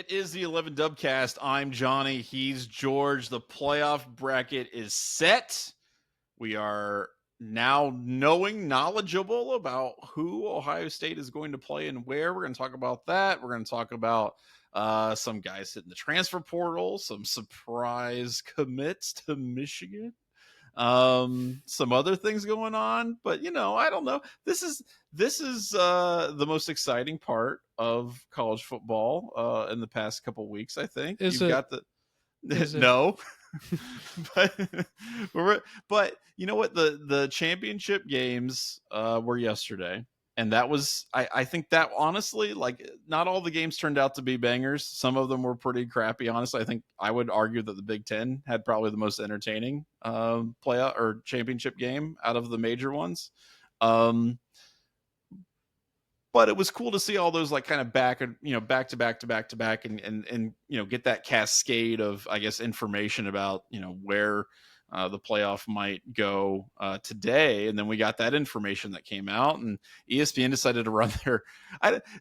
It is the 11 Dubcast. I'm Johnny. He's George. The playoff bracket is set. We are now knowledgeable about who Ohio State is going to play and where. We're going to talk about that. We're going to talk about some guys hitting the transfer portal, some surprise commits to Michigan, some other things going on, but I don't know. This is the most exciting part of college football in the past couple weeks. I think got the no. but you know what, the championship games were yesterday, and that was I think that honestly, like, not all the games turned out to be bangers. Some of them were pretty crappy, honestly. I think I would argue that the Big Ten had probably the most entertaining playoff or championship game out of the major ones. But it was cool to see all those, like, kind of back to back and get that cascade of, I guess, information about where the playoff might go today. And then we got that information that came out, and ESPN decided to run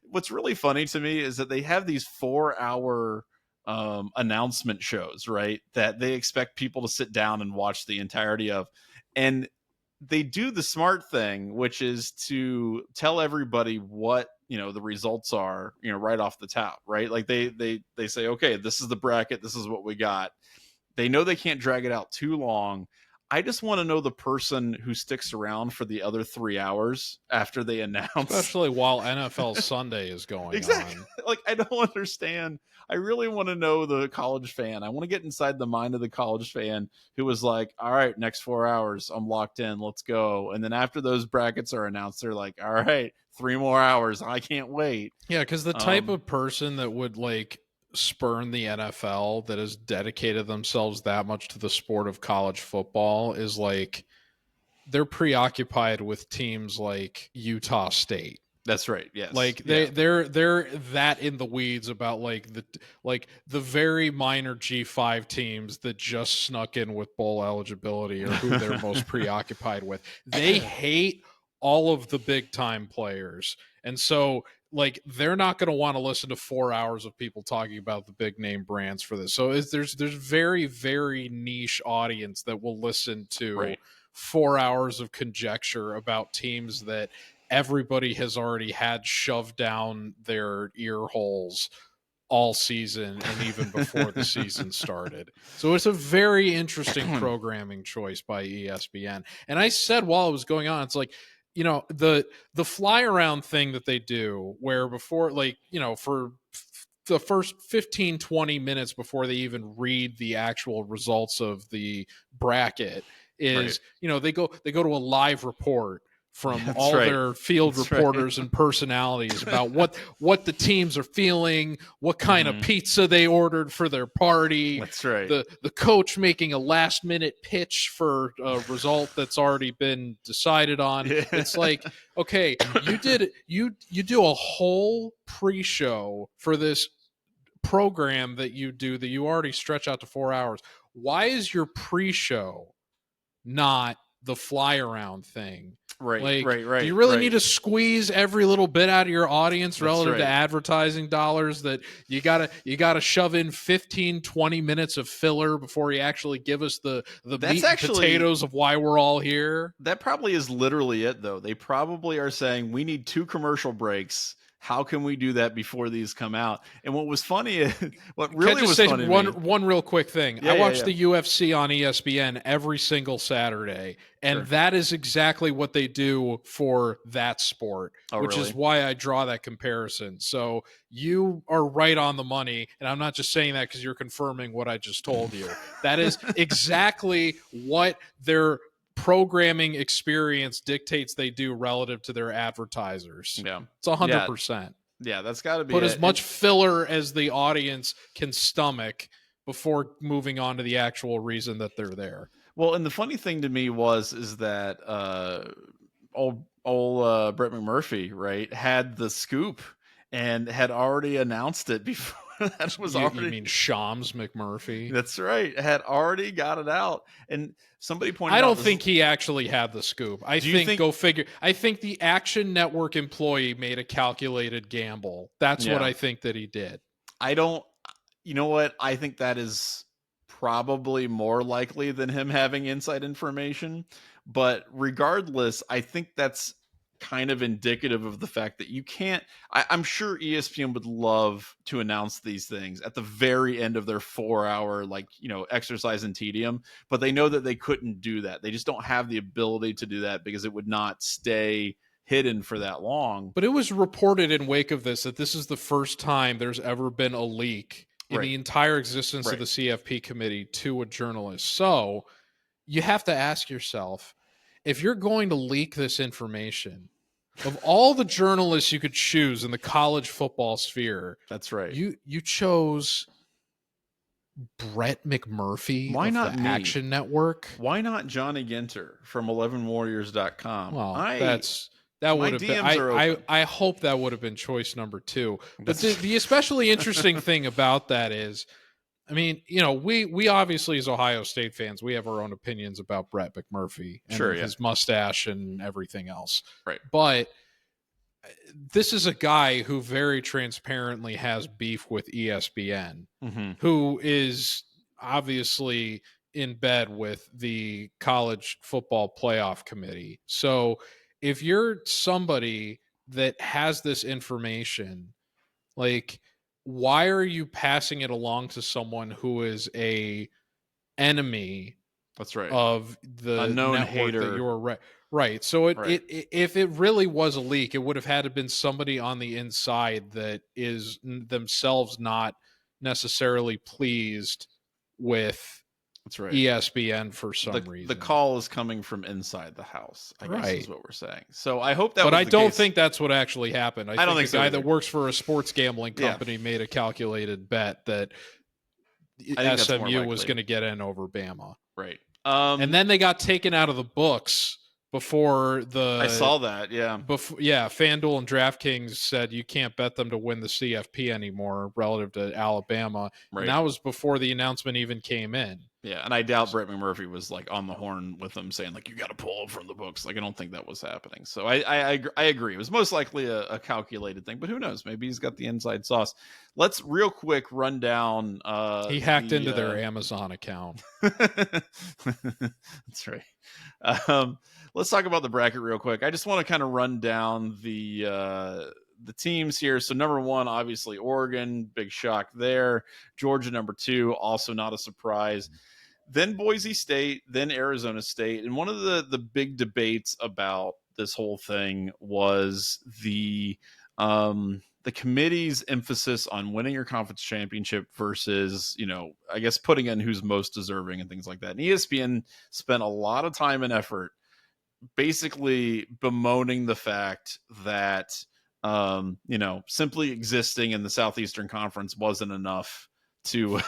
what's really funny to me is that they have these 4-hour announcement shows, right, that they expect people to sit down and watch the entirety of. And they do the smart thing, which is to tell everybody what the results are, right off the top, right? Like they say, okay, this is the bracket, this is what we got. They know they can't drag it out too long. I just want to know the person who sticks around for the other 3 hours after they announce, especially while NFL Sunday is going exactly. on. Like, I don't understand. I really want to know the college fan. I want to get inside the mind of the college fan who was like, all right, next 4 hours, I'm locked in, let's go. And then after those brackets are announced, they're like, all right, 3 more hours, I can't wait. Yeah, because the type of person that would, like, spurn the NFL, that has dedicated themselves that much to the sport of college football, is like, they're preoccupied with teams like Utah State. That's right. Yes. Like they're that in the weeds about the very minor G5 teams that just snuck in with bowl eligibility, or who they're most preoccupied with. They hate all of the big time players. And so, like, they're not going to want to listen to 4 hours of people talking about the big name brands for this. So there's very, very niche audience that will listen to 4 hours of conjecture about teams that everybody has already had shoved down their ear holes all season and even before the season started. So it's a very interesting programming choice by ESPN. And I said while it was going on, it's like, the fly around thing that they do, where before, like, for the first 15-20 minutes before they even read the actual results of the bracket is, they go to a live report from their field reporters and personalities about what the teams are feeling, what kind of pizza they ordered for their party. That's right. The coach making a last minute pitch for a result that's already been decided on. Yeah. It's like, okay, you do a whole pre-show for this program that you already stretch out to 4 hours. Why is your pre-show not the fly around thing? Right. Do you really need to squeeze every little bit out of your audience relative to advertising dollars, that you gotta shove in 15-20 minutes of filler before you actually give us the meat and potatoes of why we're all here? That probably is literally it, though. They probably are saying, we need 2 commercial breaks. How can we do that before these come out? And what was funny is, what really was funny to me, one real quick thing. I watch the UFC on ESPN every single Saturday, and that is exactly what they do for that sport, which is why I draw that comparison. So you are right on the money, and I'm not just saying that because you're confirming what I just told you. That is exactly what their programming experience dictates they do relative to their advertisers. Yeah, it's 100%. Yeah, that's got to be put as much filler as the audience can stomach before moving on to the actual reason that they're there. Well, and the funny thing to me is that old Brett McMurphy, right, had the scoop and had already announced it before. You mean Shams McMurphy? That's right. Had already got it out. And somebody pointed out, I don't think he actually had the scoop. Go figure. I think the Action Network employee made a calculated gamble. That's what I think that he did. I don't You know what? I think that is probably more likely than him having inside information. But regardless, I think that's kind of indicative of the fact that you can't. I'm sure ESPN would love to announce these things at the very end of their 4-hour, exercise in tedium, but they know that they couldn't do that. They just don't have the ability to do that because it would not stay hidden for that long. But it was reported in wake of this that this is the first time there's ever been a leak in the entire existence of the CFP committee to a journalist. So you have to ask yourself, if you're going to leak this information, of all the journalists you could choose in the college football sphere, that's right. You chose Brett McMurphy. Why not the me? Action Network? Why not Johnny Ginter from 11warriors.com? Well, that would have been. I hope that would have been choice number 2. But the especially interesting thing about that is, I mean, we obviously, as Ohio State fans, we have our own opinions about Brett McMurphy and his mustache and everything else. Right. But this is a guy who very transparently has beef with ESPN, who is obviously in bed with the college football playoff committee. So if you're somebody that has this information, why are you passing it along to someone who is a enemy? That's right. Of the unknown hater that you're right. So if it really was a leak, it would have had to been somebody on the inside that is themselves not necessarily pleased with ESPN for some reason. The call is coming from inside the house, I guess is what we're saying. So I hope that But was I the don't case. think that's what actually happened. I don't think the guy that works for a sports gambling company made a calculated bet that SMU was going to get in over Bama. Right. And then they got taken out of the books before I saw that, FanDuel and DraftKings said you can't bet them to win the CFP anymore relative to Alabama. Right. And that was before the announcement even came in. Yeah, and I doubt Brett McMurphy was on the horn with them saying you got to pull them from the books. I don't think that was happening. So I agree. It was most likely a calculated thing, but who knows? Maybe he's got the inside sauce. Let's real quick run down. He hacked into their Amazon account. That's right. Let's talk about the bracket real quick. I just want to kind of run down the teams here. So number 1, obviously Oregon, big shock there. Georgia number 2, also not a surprise. Then Boise State, then Arizona State. And one of the big debates about this whole thing was the committee's emphasis on winning your conference championship versus, I guess putting in who's most deserving and things like that. And ESPN spent a lot of time and effort basically bemoaning the fact that simply existing in the Southeastern Conference wasn't enough to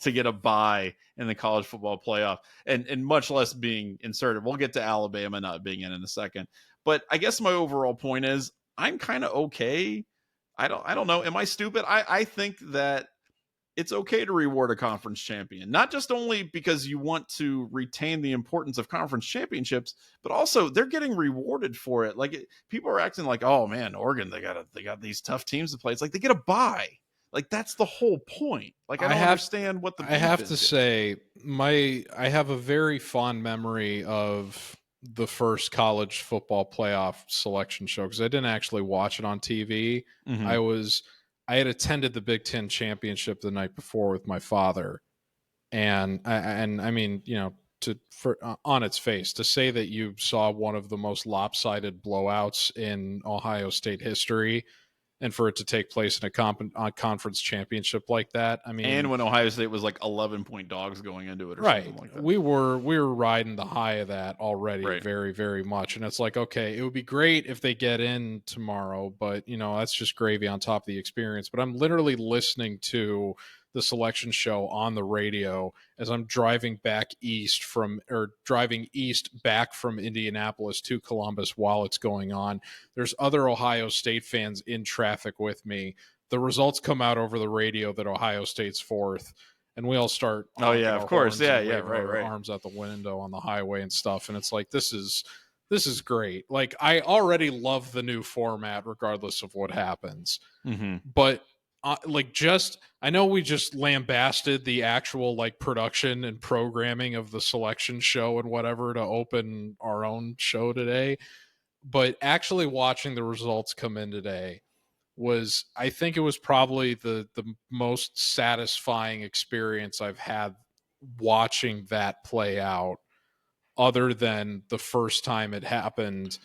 get a bye in the college football playoff, and much less being inserted. We'll get to Alabama not being in a second, but I guess my overall point is I'm kind of okay. I don't know. Am I stupid? I think that it's okay to reward a conference champion, not just only because you want to retain the importance of conference championships, but also they're getting rewarded for it. People are acting like, oh man, Oregon, they got these tough teams to play. It's like they get a bye. That's the whole point. I don't understand what the. I have to say, I have a very fond memory of the first college football playoff selection show because I didn't actually watch it on TV. Mm-hmm. I had attended the Big Ten championship the night before with my father, and I mean, on its face, to say that you saw one of the most lopsided blowouts in Ohio State history, and for it to take place in a conference championship like that, I mean, and when Ohio State was 11-point dogs going into it, or right? Something like that. We were riding the high of that already, very, very much, and it's okay, it would be great if they get in tomorrow, but that's just gravy on top of the experience. But I'm literally listening to the selection show on the radio as I'm driving east back from Indianapolis to Columbus while it's going on. There's other Ohio State fans in traffic with me. The results come out over the radio that Ohio State's 4th, and we all start. Oh yeah, of course, right. Arms out the window on the highway and stuff, and it's this is great. I already love the new format, regardless of what happens. Mm-hmm. But I know we just lambasted the actual like production and programming of the selection show and whatever to open our own show today, but actually watching the results come in today was, I think it was probably the most satisfying experience I've had watching that play out, other than the first time it happened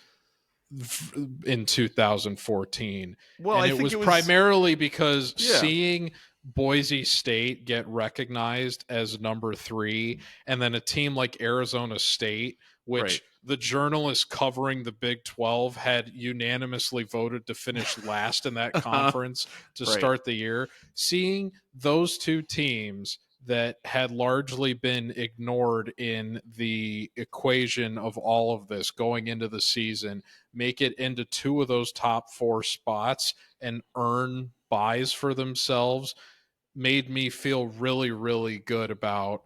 in 2014. Well, And I it think was it was primarily because yeah, seeing Boise State get recognized as number 3, and then a team like Arizona State, right. which the journalists covering the Big 12 had unanimously voted to finish last in that conference to Right. start the year. Seeing those two teams that had largely been ignored in the equation of all of this going into the season make it into 2 of those top 4 spots and earn buys for themselves made me feel really, really good about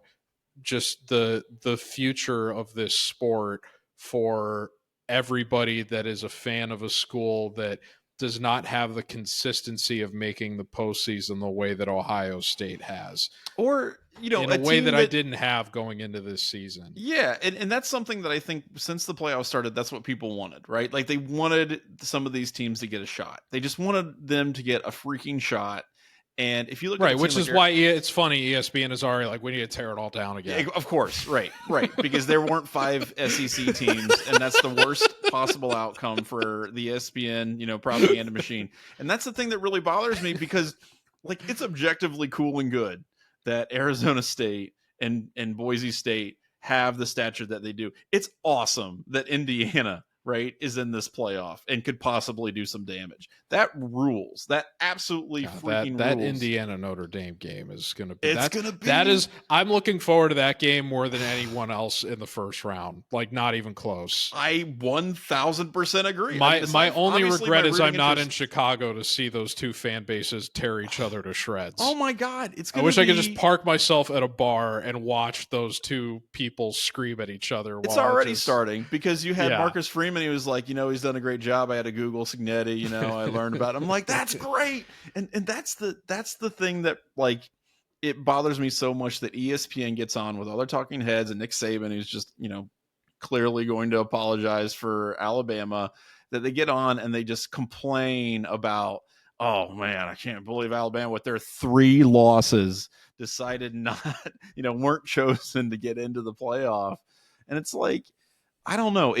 just the future of this sport for everybody that is a fan of a school that does not have the consistency of making the postseason the way that Ohio State has, Or, in a a way team that I that didn't have going into this season. yeah, and that's something that I think since the playoffs started, that's what people wanted, right? Like they wanted some of these teams to get a shot. They just wanted them to get a freaking shot. And if you look at a Right, team which like is why it's funny. ESPN is already like, we need to tear it all down yeah, again. of course, right, because there weren't 5 SEC teams, and that's the worst possible outcome for the ESPN, propaganda machine. And that's the thing that really bothers me because, like, it's objectively cool and good that Arizona State and Boise State have the stature that they do. It's awesome that Indiana, right, is in this playoff and could possibly do some damage. That rules. That absolutely freaking That rules. Indiana Notre Dame game is going to be It's gonna be that is I'm looking forward to that game more than anyone else in the first round. Like, not even close. I 1000% agree. My only regret is I'm not in interest. Chicago to see those two fan bases tear each other to shreds. Oh my God. It's I gonna wish I could just be park myself at a bar and watch those two people scream at each other. it's while already starting because you had Yeah. Marcus Freeman. He was like, he's done a great job. I had to Google Signetti, I learned about it. I'm like, that's great. And that's the thing that, like, it bothers me so much that ESPN gets on with all their talking heads and Nick Saban, who's just, clearly going to apologize for Alabama, that they get on and they just complain about, oh man, I can't believe Alabama with their 3 losses decided not, weren't chosen to get into the playoff. And it's like, I don't know,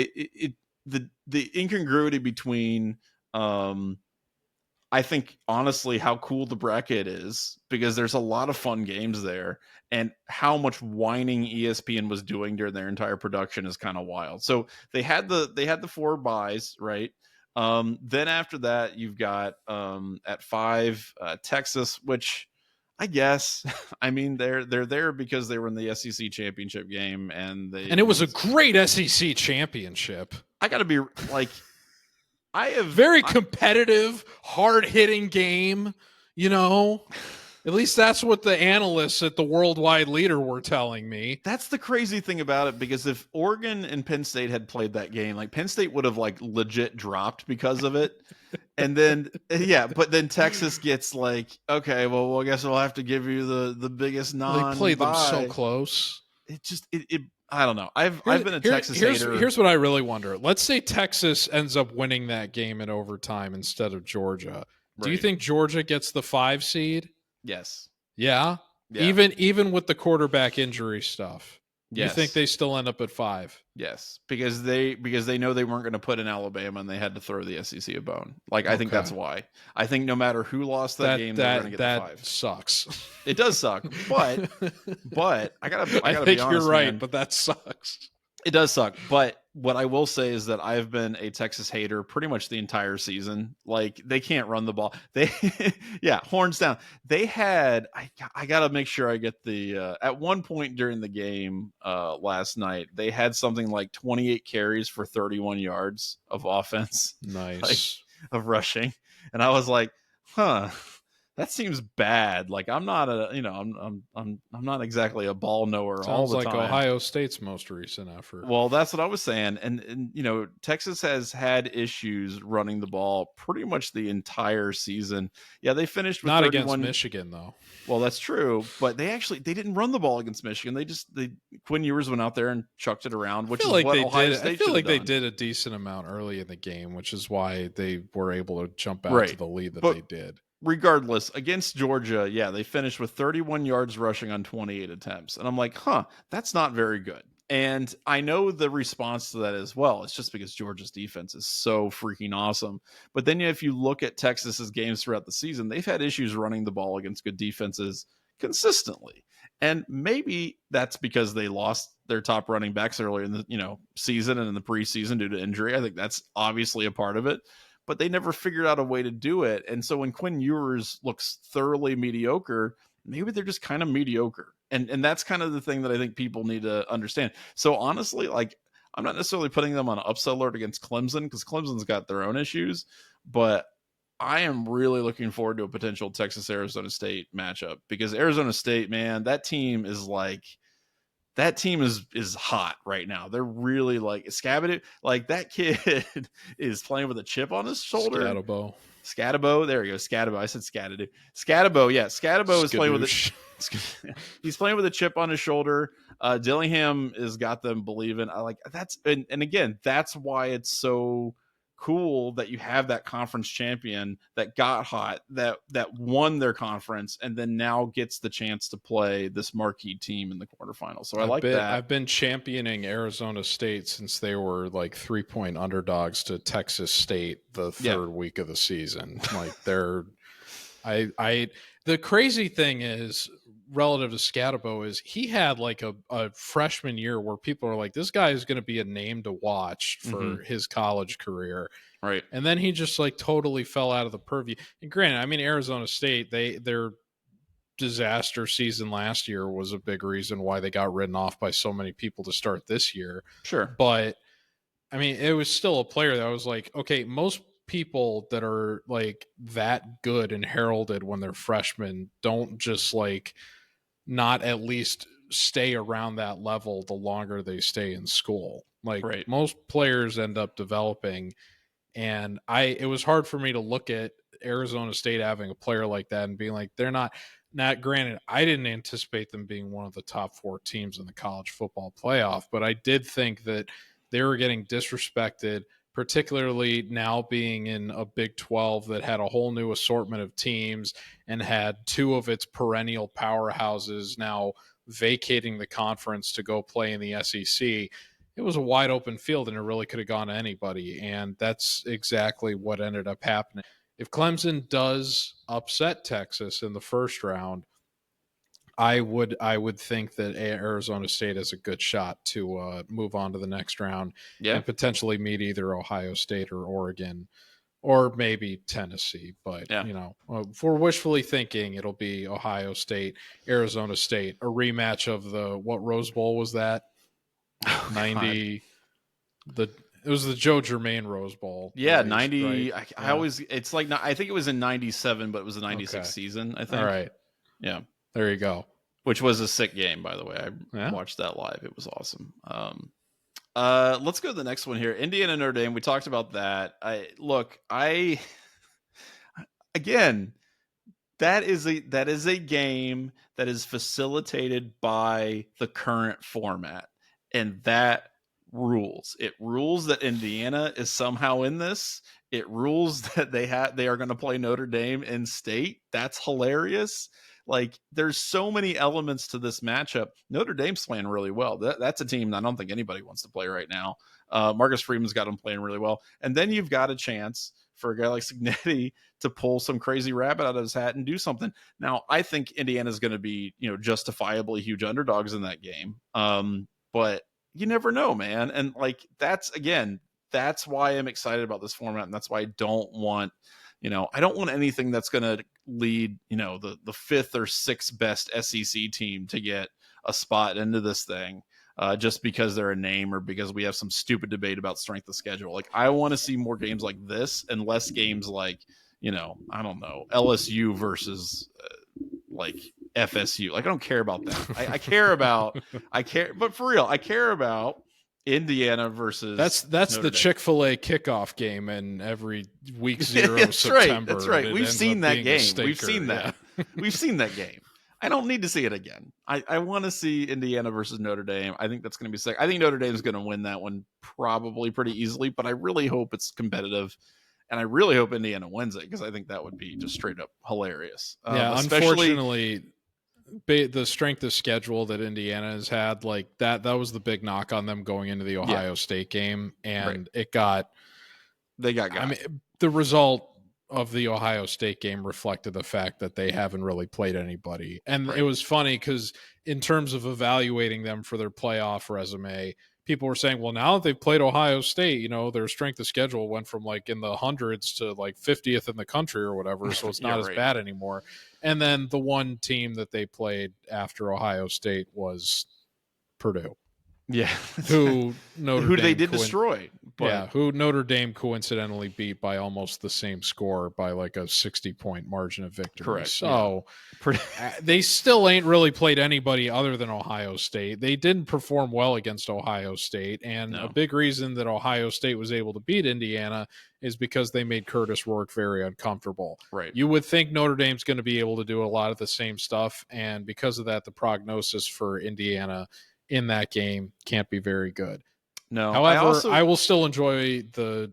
the incongruity between, I think honestly how cool the bracket is, because there's a lot of fun games there, and how much whining ESPN was doing during their entire production is kind of wild. So they had the 4 buys, right? Then after that, you've got at 5 Texas, which I guess I mean they're there because they were in the SEC championship game, and it was a great SEC championship. I got to be like, very competitive, hard-hitting game, At least that's what the analysts at the Worldwide Leader were telling me. That's the crazy thing about it, because if Oregon and Penn State had played that game, like, Penn State would have like legit dropped because of it. And then but then Texas gets like, okay, well, I guess we'll have to give you the biggest non. They played them so close. It just I don't know. I've been a Texas hater. Here's what I really wonder. Let's say Texas ends up winning that game in overtime instead of Georgia. Do you think Georgia gets the 5 seed? Yes. Yeah? Even with the quarterback injury stuff. Yes. You think they still end up at 5? Yes, because they know they weren't going to put in Alabama, and they had to throw the SEC a bone. Like, I think that's why. I think no matter who lost that game, they're going to get the 5. That sucks. It does suck, but I gotta think be honest, you're right, man. but that sucks. It does suck, but what I will say is that I've been a Texas hater pretty much the entire season. Like, they can't run the ball. They, horns down. They had, I got to make sure I get the, at one point during the game last night, they had something like 28 carries for 31 yards of offense. Nice. Like, of rushing. And I was like, huh. that seems bad. Like I'm not I'm not exactly a ball knower all Sounds the like time. Ohio State's most recent effort. Well, that's what I was saying. And Texas has had issues running the ball pretty much the entire season. Yeah, they finished with Not against 31. Michigan, though. Well, that's true, but they didn't run the ball against Michigan. Quinn Ewers went out there and chucked it around, which is what Ohio State should have they done. did a decent amount early in the game, which is why they were able to jump out to Right. the lead that But they did. regardless, against Georgia, yeah, they finished with 31 yards rushing on 28 attempts. And I'm like, that's not very good. And I know the response to that as well. It's just because Georgia's defense is so freaking awesome. But then if you look at Texas's games throughout the season, they've had issues running the ball against good defenses consistently. And maybe that's because they lost their top running backs earlier in the season and in the preseason due to injury. I think that's obviously a part of it. But they never figured out a way to do it. And so when Quinn Ewers looks thoroughly mediocre, maybe they're just kind of mediocre. And that's kind of the thing that I think people need to understand. So honestly, like I'm not necessarily putting them on an upset alert against Clemson because Clemson's got their own issues, but I am really looking forward to a potential Texas-Arizona State matchup because Arizona State, man, that team is hot right now. They're really like Scabadoo. Like that kid is playing with a chip on his shoulder. Scatabo. There you go. Scatabo. I said Scatadoo. Scatabo. Yeah. Scatabo is playing with it. He's playing with a chip on his shoulder. Dillingham has got them believing. I like that's and again, that's why it's so cool that you have that conference champion that got hot, that won their conference, and then now gets the chance to play this marquee team in the quarterfinals. So I like that. I've been championing Arizona State since they were like 3-point underdogs to Texas State the third week of the season. Like the crazy thing is relative to Scatabo is he had like a freshman year where people are like, this guy is going to be a name to watch for his college career. Right. And then he just like totally fell out of the purview. And granted, I mean, Arizona State, their disaster season last year was a big reason why they got written off by so many people to start this year. Sure. But I mean, it was still a player that was like, okay, most people that are like that good and heralded when they're freshmen don't just like not at least stay around that level the longer they stay in school. Like most players end up developing. And it was hard for me to look at Arizona State having a player like that and being like, they're not granted, I didn't anticipate them being one of the top 4 teams in the college football playoff, but I did think that they were getting disrespected, particularly now being in a Big 12 that had a whole new assortment of teams and had 2 of its perennial powerhouses now vacating the conference to go play in the SEC. It was a wide open field and it really could have gone to anybody. And that's exactly what ended up happening. If Clemson does upset Texas in the first round, I would think that Arizona State has a good shot to move on to the next round and potentially meet either Ohio State or Oregon or maybe Tennessee. But, if we're wishfully thinking, it'll be Ohio State, Arizona State, a rematch of what Rose Bowl was that? 90 it was the Joe Germain Rose Bowl. 90. Right? It's like, I think it was in 97, but it was the 96 season, I think. All right. Yeah. There you go. Which was a sick game, by the way. I watched that live. It was awesome. Let's go to the next one here. Indiana Notre Dame. We talked about that. Again, that is a game that is facilitated by the current format. And that rules. It rules that Indiana is somehow in this. It rules that they are going to play Notre Dame in state. That's hilarious. Like there's so many elements to this matchup. Notre Dame's playing really well. That's a team that I don't think anybody wants to play right now. Marcus Freeman's got them playing really well. And then you've got a chance for a guy like Signetti to pull some crazy rabbit out of his hat and do something. Now, I think Indiana's going to be, justifiably huge underdogs in that game. But you never know, man. And like, that's why I'm excited about this format. And that's why I don't want anything that's going to lead, the 5th or 6th best SEC team to get a spot into this thing just because they're a name or because we have some stupid debate about strength of schedule. Like I want to see more games like this and less games like, I don't know, LSU versus like FSU. Like I don't care about that. I care, but for real, I care about Indiana versus that's Notre the Dame. Chick-fil-A kickoff game in every week 0 That's September. Right. That's right. It We've ends seen up that being a game. stinker. We've seen that. Yeah. We've seen that game. I don't need to see it again. I want to see Indiana versus Notre Dame. I think that's going to be sick. I think Notre Dame is going to win that one probably pretty easily, but I really hope it's competitive. And I really hope Indiana wins it because I think that would be just straight up hilarious. Yeah, unfortunately, the strength of schedule that Indiana has had, like that was the big knock on them going into the Ohio State game, and they got. I mean, the result of the Ohio State game reflected the fact that they haven't really played anybody, and it was funny because in terms of evaluating them for their playoff resume, people were saying, well, now that they've played Ohio State, their strength of schedule went from like in the hundreds to like 50th in the country or whatever. So it's not as bad anymore. And then the one team that they played after Ohio State was Purdue. Yeah. Who they did destroy. But who Notre Dame coincidentally beat by almost the same score by like a 60-point margin of victory. Correct. So they still ain't really played anybody other than Ohio State. They didn't perform well against Ohio State. And a big reason that Ohio State was able to beat Indiana is because they made Curtis Rourke very uncomfortable. Right. You would think Notre Dame's going to be able to do a lot of the same stuff. And because of that, the prognosis for Indiana in that game can't be very good. No. However, I will still enjoy the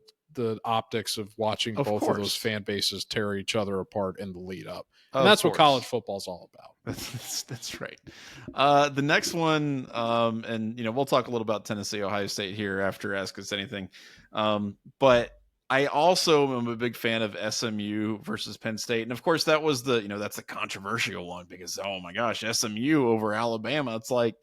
optics of watching both of those fan bases tear each other apart in the lead up. And that's what college football is all about. That's right. The next one, and we'll talk a little about Tennessee, Ohio State here after Ask Us Anything. But I also am a big fan of SMU versus Penn State. And of course that was that's a controversial one because, oh my gosh, SMU over Alabama. It's like,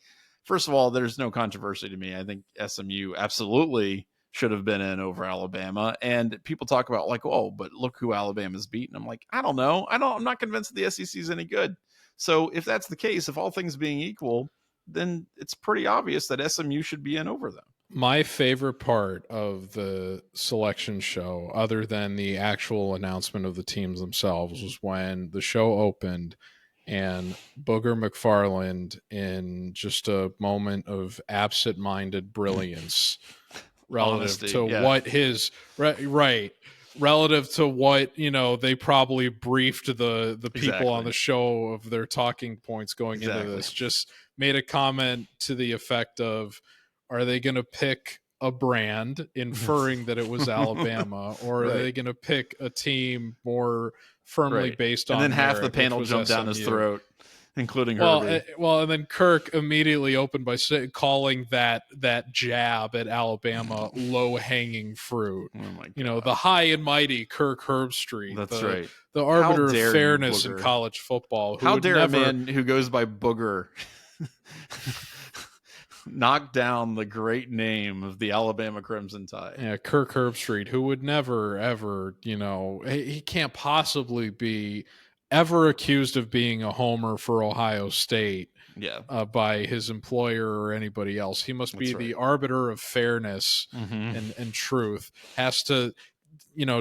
first of all, there's no controversy to me. I think SMU absolutely should have been in over Alabama. And people talk about like, oh, but look who Alabama's beaten. I'm like, I don't know. I'm not convinced the SEC is any good. So if that's the case, if all things being equal, then it's pretty obvious that SMU should be in over them. My favorite part of the selection show, other than the actual announcement of the teams themselves, was when the show opened and Booger McFarland, in just a moment of absent-minded brilliance relative to what his relative to what they probably briefed the people on the show of their talking points going into this, just made a comment to the effect of, are they going to pick a brand, inferring that it was Alabama, or are they going to pick a team more firmly based on and then half merit, the panel jumped down his throat, including Herbie. And then Kirk immediately opened by calling that jab at Alabama low-hanging fruit. Oh my God. The high and mighty Kirk Herbstreit. That's right. The arbiter of fairness in college football. How dare a man who goes by Booger knock down the great name of the Alabama Crimson Tide. Yeah, Kirk Herbstreit, who would never, ever, he can't possibly be ever accused of being a homer for Ohio State by his employer or anybody else. He must be the arbiter of fairness and truth. Has to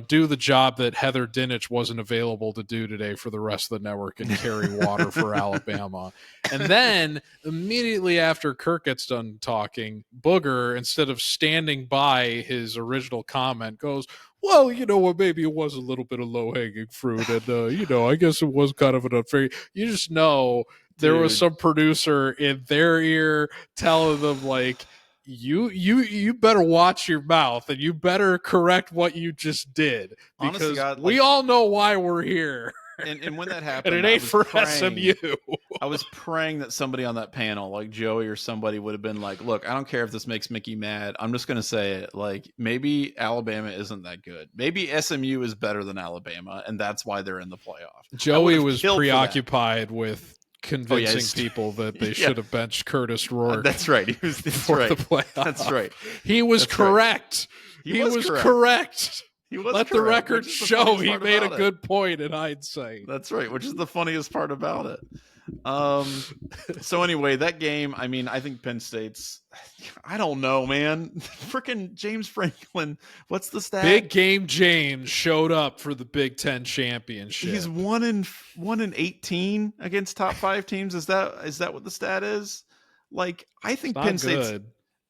do the job that Heather Dinich wasn't available to do today for the rest of the network and carry water for Alabama. And then immediately after Kirk gets done talking, Booger, instead of standing by his original comment, goes, well, maybe it was a little bit of low-hanging fruit, and, I guess it was kind of an unfair. You just know there was some producer in their ear telling them, like, you better watch your mouth and you better correct what you just did, because we all know why we're here. And when that happened, and it ain't for SMU. I was praying that somebody on that panel, like Joey or somebody, would have been like, look, I don't care if this makes Mickey mad. I'm just going to say it. Like, maybe Alabama isn't that good. Maybe SMU is better than Alabama, and that's why they're in the playoff. Joey was preoccupied with convincing people that they should have benched Curtis Rourke. That's right. He was the playoff. That's right. He was correct. He was correct. Let the record show he made a good point in hindsight. That's right, which is the funniest part about it. So anyway, that game, I mean, I think Penn State's, I don't know, man. Freaking James Franklin, what's the stat? Big Game James showed up for the Big Ten championship. He's 1-18 against top 5 teams. Is that what the stat is? Like, I think Penn State's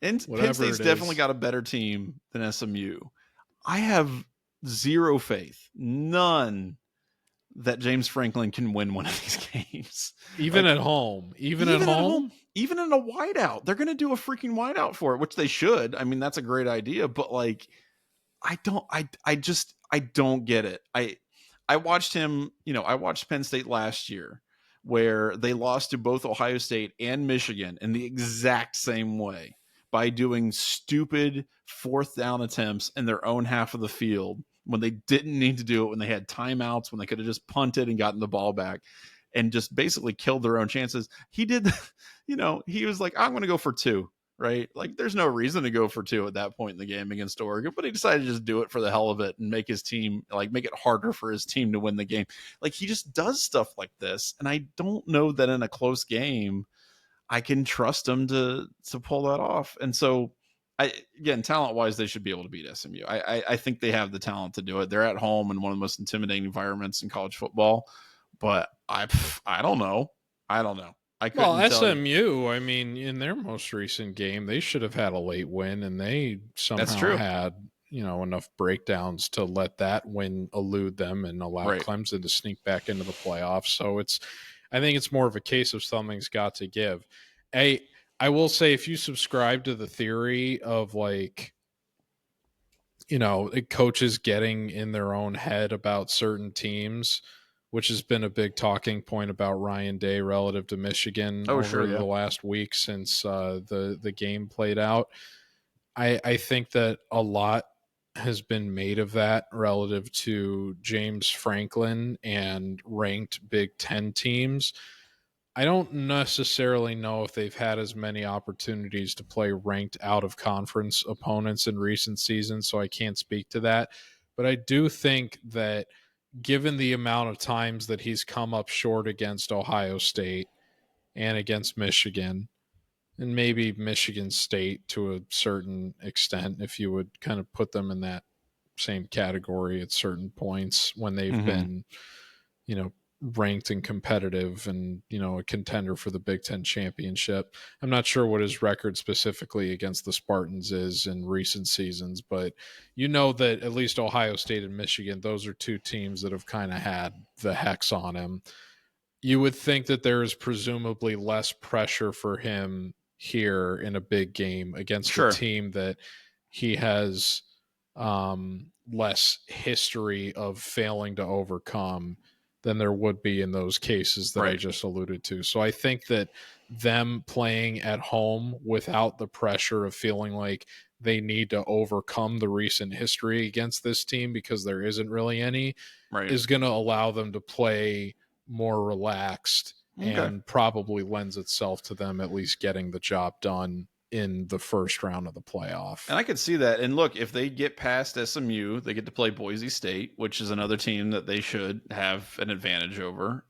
definitely got a better team than SMU. I have zero faith, none, that James Franklin can win one of these games. Even at home. Even at home? Even in a whiteout. They're going to do a freaking whiteout for it, which they should. I mean, that's a great idea, but like, I don't get it. I watched him, I watched Penn State last year where they lost to both Ohio State and Michigan in the exact same way by doing stupid 4th down attempts in their own half of the field when they didn't need to do it, when they had timeouts, when they could have just punted and gotten the ball back and just basically killed their own chances. He did, he was like, I'm going to go for 2, right? Like, there's no reason to go for 2 at that point in the game against Oregon, but he decided to just do it for the hell of it and make his team, like, make it harder for his team to win the game. Like, he just does stuff like this. And I don't know that in a close game, I can trust him to pull that off. And so, again, talent-wise, they should be able to beat SMU. I think they have the talent to do it. They're at home in one of the most intimidating environments in college football, but I don't know. I couldn't SMU, I mean, in their most recent game, they should have had a late win, and they somehow had enough breakdowns to let that win elude them and allow Clemson to sneak back into the playoffs. So I think it's more of a case of something's got to give. I will say, if you subscribe to the theory of like, coaches getting in their own head about certain teams, which has been a big talking point about Ryan Day relative to Michigan the last week since the game played out. I think that a lot has been made of that relative to James Franklin and ranked Big Ten teams. I don't necessarily know if they've had as many opportunities to play ranked out of conference opponents in recent seasons, so I can't speak to that. But I do think that given the amount of times that he's come up short against Ohio State and against Michigan, and maybe Michigan State to a certain extent, if you would kind of put them in that same category at certain points when they've been, ranked and competitive and, a contender for the Big Ten championship. I'm not sure what his record specifically against the Spartans is in recent seasons, but that at least Ohio State and Michigan, those are 2 teams that have kind of had the hex on him. You would think that there is presumably less pressure for him here in a big game against a team that he has less history of failing to overcome than there would be in those cases that I just alluded to. So I think that them playing at home without the pressure of feeling like they need to overcome the recent history against this team, because there isn't really any, is going to allow them to play more relaxed and probably lends itself to them at least getting the job done in the first round of the playoff. And I could see that. And look, if they get past SMU, they get to play Boise State, which is another team that they should have an advantage over.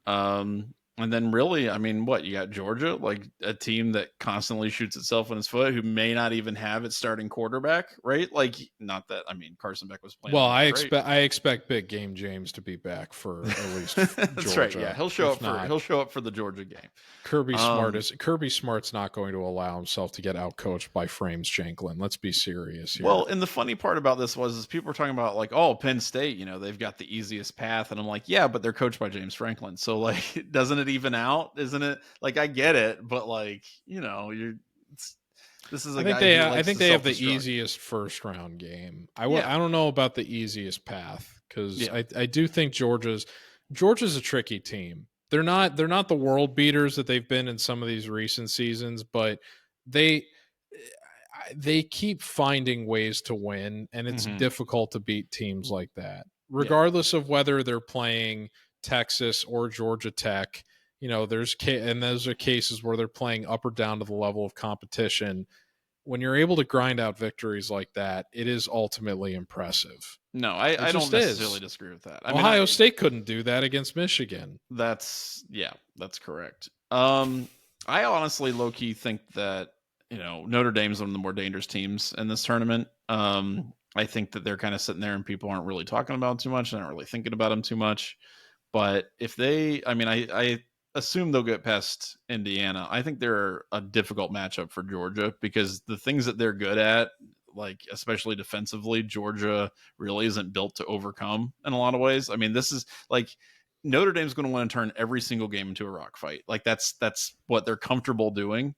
And then really, I mean, you got Georgia, like a team that constantly shoots itself in its foot, who may not even have its starting quarterback, right? Like, not that, I mean, Carson Beck was playing. Well, I expect Big Game James to be back for at least That's Georgia. Right. Yeah, he'll show up for the Georgia game. Kirby Smart's not going to allow himself to get outcoached by Frames Janklin. Let's be serious here. Well, and the funny part about this is people were talking about like, oh, Penn State, they've got the easiest path, and I'm like, yeah, but they're coached by James Franklin, so like, doesn't it even out? Isn't it? Like, I get it, but like, this is a guy. I think they have the easiest first round game. I don't know about the easiest path, because I do think Georgia's a tricky team. They're not the world beaters that they've been in some of these recent seasons, but they keep finding ways to win, and it's difficult to beat teams like that, regardless of whether they're playing Texas or Georgia Tech. Those are cases where they're playing up or down to the level of competition. When you're able to grind out victories like that, it is ultimately impressive. No, I don't necessarily disagree with that. Ohio State couldn't do that against Michigan. That's correct. I honestly low-key think that, Notre Dame's one of the more dangerous teams in this tournament. I think that they're kind of sitting there and people aren't really talking about too much. They're not really thinking about them too much. But if they, I assume they'll get past Indiana. I think they're a difficult matchup for Georgia because the things that they're good at, like especially defensively, Georgia really isn't built to overcome in a lot of ways. I mean, this is like Notre Dame's going to want to turn every single game into a rock fight. Like that's what they're comfortable doing,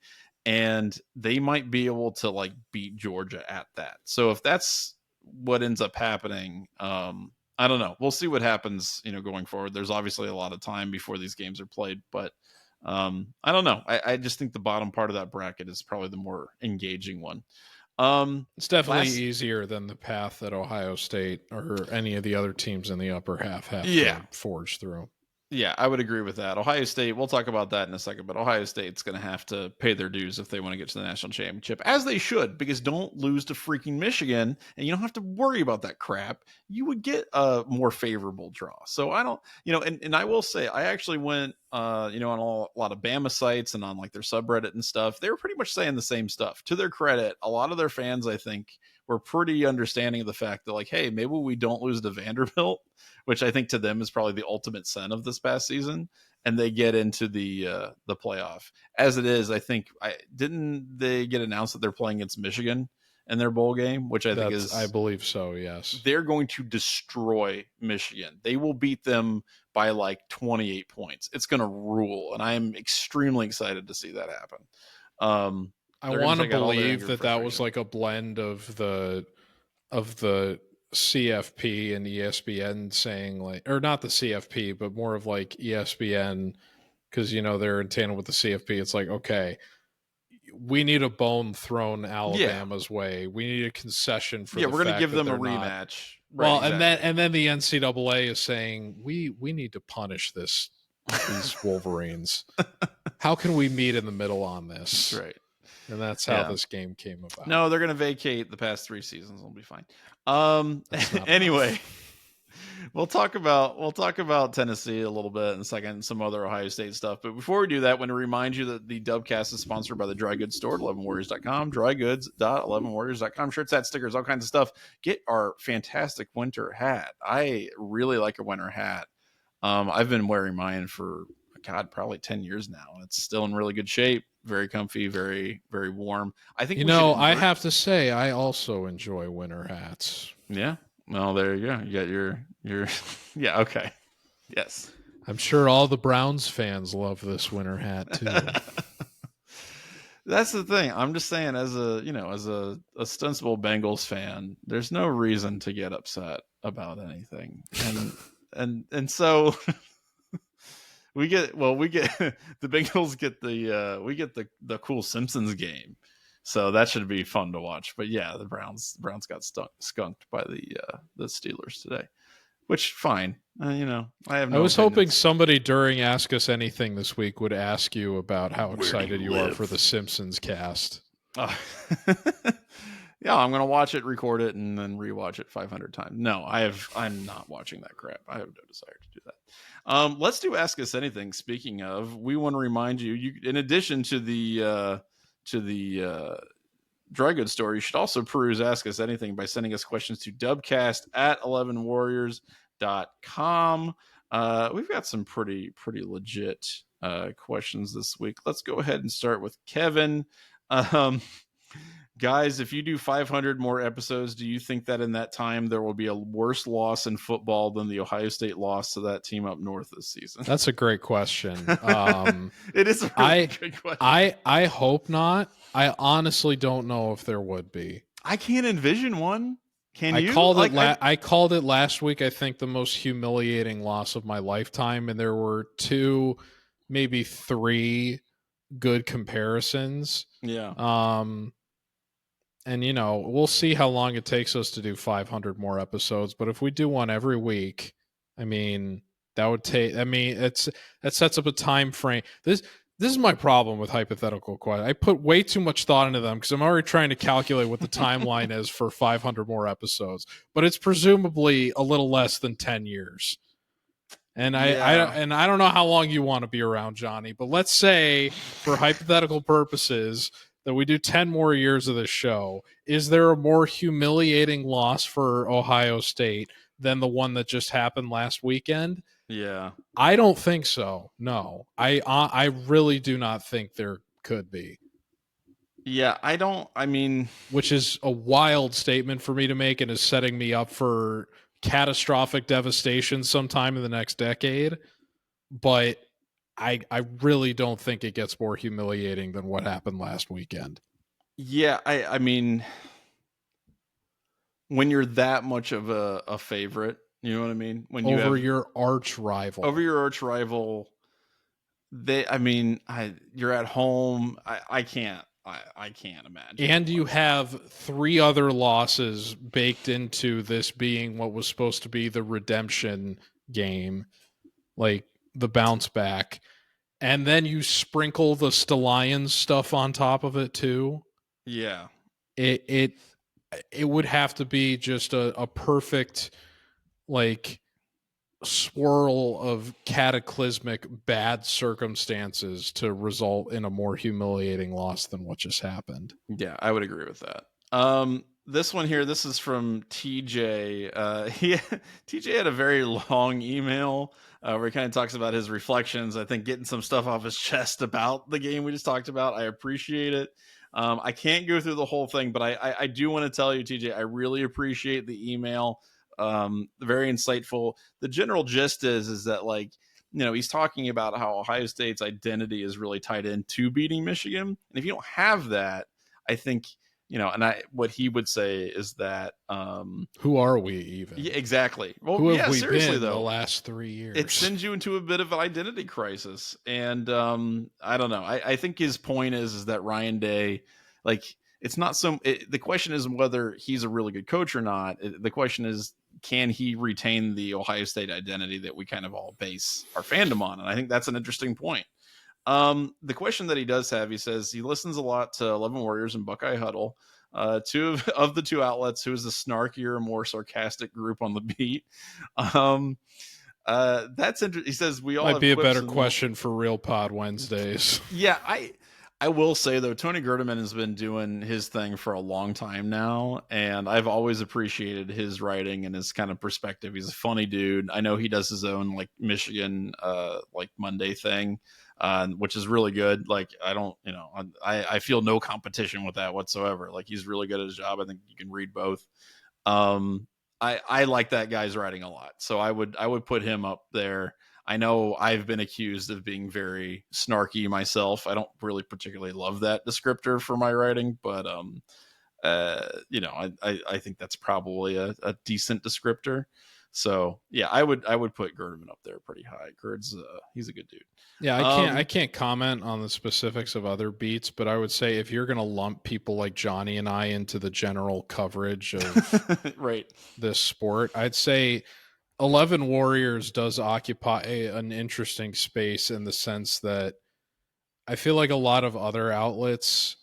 and they might be able to like beat Georgia at that. So if that's what ends up happening, I don't know. We'll see what happens, going forward. There's obviously a lot of time before these games are played, but I don't know. I just think the bottom part of that bracket is probably the more engaging one. It's definitely easier than the path that Ohio State or any of the other teams in the upper half have to forge through. Yeah, I would agree with that. Ohio State, we'll talk about that in a second, but Ohio State's going to have to pay their dues if they want to get to the national championship, as they should, because don't lose to freaking Michigan, and you don't have to worry about that crap. You would get a more favorable draw. So I don't, and I will say, I actually went, on a lot of Bama sites and on like their subreddit and stuff. They were pretty much saying the same stuff. To their credit, a lot of their fans, I think, were pretty understanding of the fact that like, hey, maybe we don't lose to Vanderbilt, which I think to them is probably the ultimate sin of this past season, and they get into the playoff. As it is, I think didn't they get announced that they're playing against Michigan in their bowl game, which I believe so, yes. They're going to destroy Michigan. They will beat them by like 28 points. It's going to rule, and I am extremely excited to see that happen. I want to believe that was like a blend of the CFP and ESPN saying like, or not the CFP, but more of like ESPN, because they're in tandem with the CFP. It's like, okay, we need a bone thrown Alabama's way. We need a concession for we're going to give them a rematch. Right, well, exactly. and then the NCAA is saying we need to punish these Wolverines. How can we meet in the middle on this? Right. And that's how this game came about. No, they're going to vacate the past 3 seasons. It'll be fine. Anyway, we'll talk about Tennessee a little bit in a second, and some other Ohio State stuff. But before we do that, I want to remind you that the Dubcast is sponsored by the dry goods store at 11warriors.com, drygoods.11warriors.com. Shirts, hats, stickers, all kinds of stuff. Get our fantastic winter hat. I really like a winter hat. I've been wearing mine for, probably 10 years now. It's still in really good shape. Very comfy, very, very warm. I think I have to say I also enjoy winter hats. Yeah. Well, there you go. You got your yeah, okay. Yes. I'm sure all the Browns fans love this winter hat too. That's the thing. I'm just saying, as a ostensible Bengals fan, there's no reason to get upset about anything. And so we get the Bengals get the cool Simpsons game, so that should be fun to watch. But yeah, the Browns got skunked by the Steelers today, which fine. I was hoping somebody during Ask Us Anything this week would ask you about how excited you are for the Simpsons cast. Yeah, I'm gonna watch it, record it, and then rewatch it 500 times. No, I'm not watching that crap. I have no desire to do that. Let's do Ask Us Anything. Speaking of, we want to remind you, in addition to the dry goods store, you should also peruse Ask Us Anything by sending us questions to dubcast at 11warriors.com. We've got some pretty legit questions this week. Let's go ahead and start with Kevin. Guys, if you do 500 more episodes, do you think that in that time there will be a worse loss in football than the Ohio State loss to that team up north this season? That's a great question. It is a really great question. I hope not. I honestly don't know if there would be. I can't envision one. Can you? I called it last week, I think, the most humiliating loss of my lifetime, and there were 2, maybe 3 good comparisons. Yeah. And, we'll see how long it takes us to do 500 more episodes. But if we do one every week, that would take, that sets up a time frame. This is my problem with hypothetical questions. I put way too much thought into them because I'm already trying to calculate what the timeline is for 500 more episodes. But it's presumably a little less than 10 years. And Yeah. I don't know how long you want to be around, Johnny, but let's say for hypothetical purposes that we do 10 more years of this show. Is there a more humiliating loss for Ohio State than the one that just happened last weekend? Yeah. I don't think so. No. I really do not think there could be. Yeah, I mean, which is a wild statement for me to make and is setting me up for catastrophic devastation sometime in the next decade. But I really don't think it gets more humiliating than what happened last weekend. yeah, I mean, when you're that much of a favorite, you know what I mean? When you Over have your arch rival. over your arch rival, you're at home. I can't. I can't imagine. And you have 3 other losses baked into this being what was supposed to be the redemption game, like the bounce back. And then you sprinkle the Stallions stuff on top of it too. Yeah. It would have to be just a perfect like swirl of cataclysmic bad circumstances to result in a more humiliating loss than what just happened. Yeah, I would agree with that. This one here, this is from TJ. TJ had a very long email where he kind of talks about his reflections. I think getting some stuff off his chest about the game we just talked about. I appreciate it. I can't go through the whole thing, but I do want to tell you, TJ, I really appreciate the email. Very insightful. The general gist is that, like, he's talking about how Ohio State's identity is really tied into beating Michigan. And if you don't have that, I think, what he would say is that, who are we even? Yeah, exactly. Well, who have yeah, we seriously been though, the last 3 years? it sends you into a bit of an identity crisis. And I don't know. I think his point is that Ryan Day, like, it's not the question isn't whether he's a really good coach or not. The question is, can he retain the Ohio State identity that we kind of all base our fandom on? And I think that's an interesting point. The question that he does have, he says he listens a lot to 11 Warriors and Buckeye Huddle. Two of the two outlets, who is the snarkier, more sarcastic group on the beat. That's interesting. He says we all might have be a better and question for Real Pod Wednesdays. Yeah, I will say though, Tony Gerdeman has been doing his thing for a long time now, and I've always appreciated his writing and his kind of perspective. He's a funny dude. I know he does his own like Michigan like Monday thing, which is really good. Like, I don't, I feel no competition with that whatsoever. Like, he's really good at his job. I think you can read both. I like that guy's writing a lot, so I would put him up there. I know I've been accused of being very snarky myself. I don't really particularly love that descriptor for my writing, but I think that's probably a decent descriptor. So yeah, I would put Gerdeman up there pretty high. Gerd's he's a good dude. Yeah, I can't comment on the specifics of other beats, but I would say if you're going to lump people like Johnny and I into the general coverage of right this sport, I'd say 11 Warriors does occupy an interesting space in the sense that I feel like a lot of other outlets,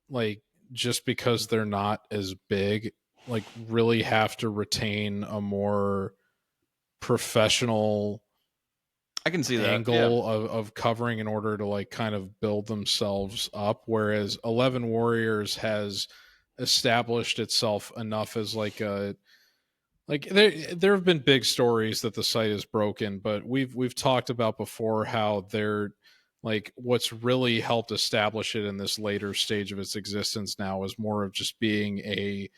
like, just because they're not as big, like, really have to retain a more professional I can see angle that. Yeah. of covering in order to like kind of build themselves up, whereas 11 Warriors has established itself enough as like a like there have been big stories that the site is broken, but we've talked about before how they're like what's really helped establish it in this later stage of its existence now is more of just being a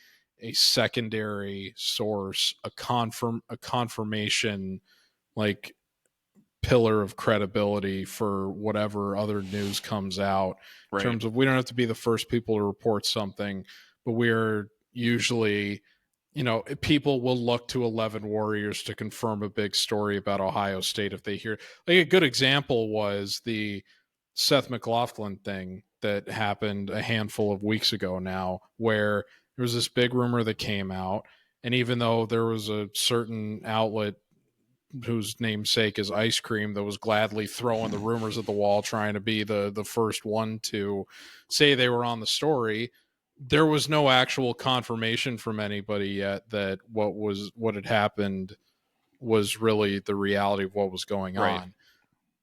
secondary source, a confirmation, like, pillar of credibility for whatever other news comes out. Right. In terms of, we don't have to be the first people to report something, but we're usually, people will look to 11 Warriors to confirm a big story about Ohio State if they hear. Like, a good example was the Seth McLaughlin thing that happened a handful of weeks ago now, where there was this big rumor that came out, and even though there was a certain outlet whose namesake is ice cream that was gladly throwing the rumors at the wall, trying to be the first one to say they were on the story, there was no actual confirmation from anybody yet that what had happened was really the reality of what was going Right. on.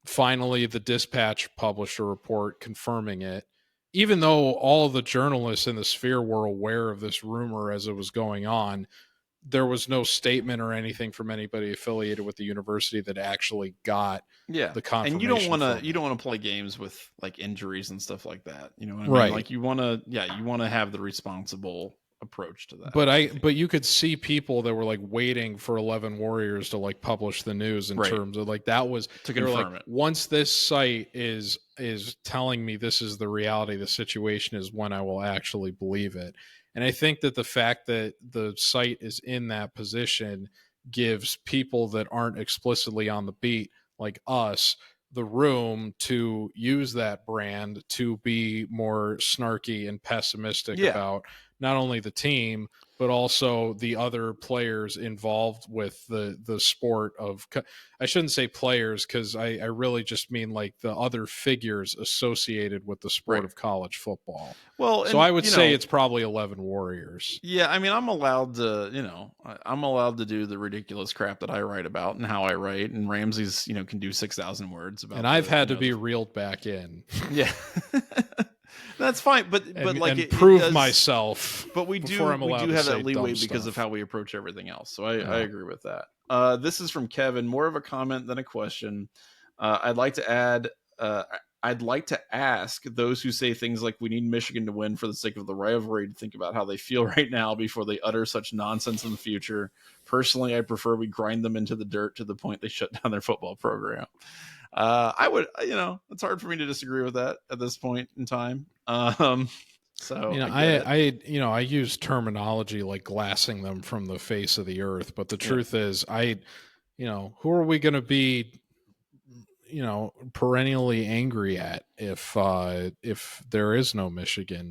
Finally, the Dispatch published a report confirming it, even though all the journalists in the sphere were aware of this rumor as it was going on. There was no statement or anything from anybody affiliated with the university that actually got Yeah. the And confirmation. you don't want to play games with like injuries and stuff like that. You know what I Right. mean? Like you want to have the responsible approach to that. But you could see people that were like waiting for 11 Warriors to like publish the news in terms of like that was to confirm like, it. Once this site is telling me this is the reality of the situation is when I will actually believe it. And I think that the fact that the site is in that position gives people that aren't explicitly on the beat, like us, the room to use that brand to be more snarky and pessimistic about not only the team, but also the other players involved with the sport of, I shouldn't say players, because I really just mean like the other figures associated with the sport of college football. Well, so I would say it's probably 11 Warriors. Yeah, I mean, I'm allowed to do the ridiculous crap that I write about and how I write, and Ramsey's, can do 6,000 words about. And I've had to be reeled back in. Yeah. That's fine, but prove myself. But we do have that leeway because of how we approach everything else. So I agree with that. This is from Kevin, more of a comment than a question. I'd like to ask those who say things like we need Michigan to win for the sake of the rivalry to think about how they feel right now before they utter such nonsense in the future. Personally, I prefer we grind them into the dirt to the point they shut down their football program. I would, it's hard for me to disagree with that at this point in time. So I use terminology like glassing them from the face of the earth, but the truth is who are we going to be, perennially angry at if there is no Michigan?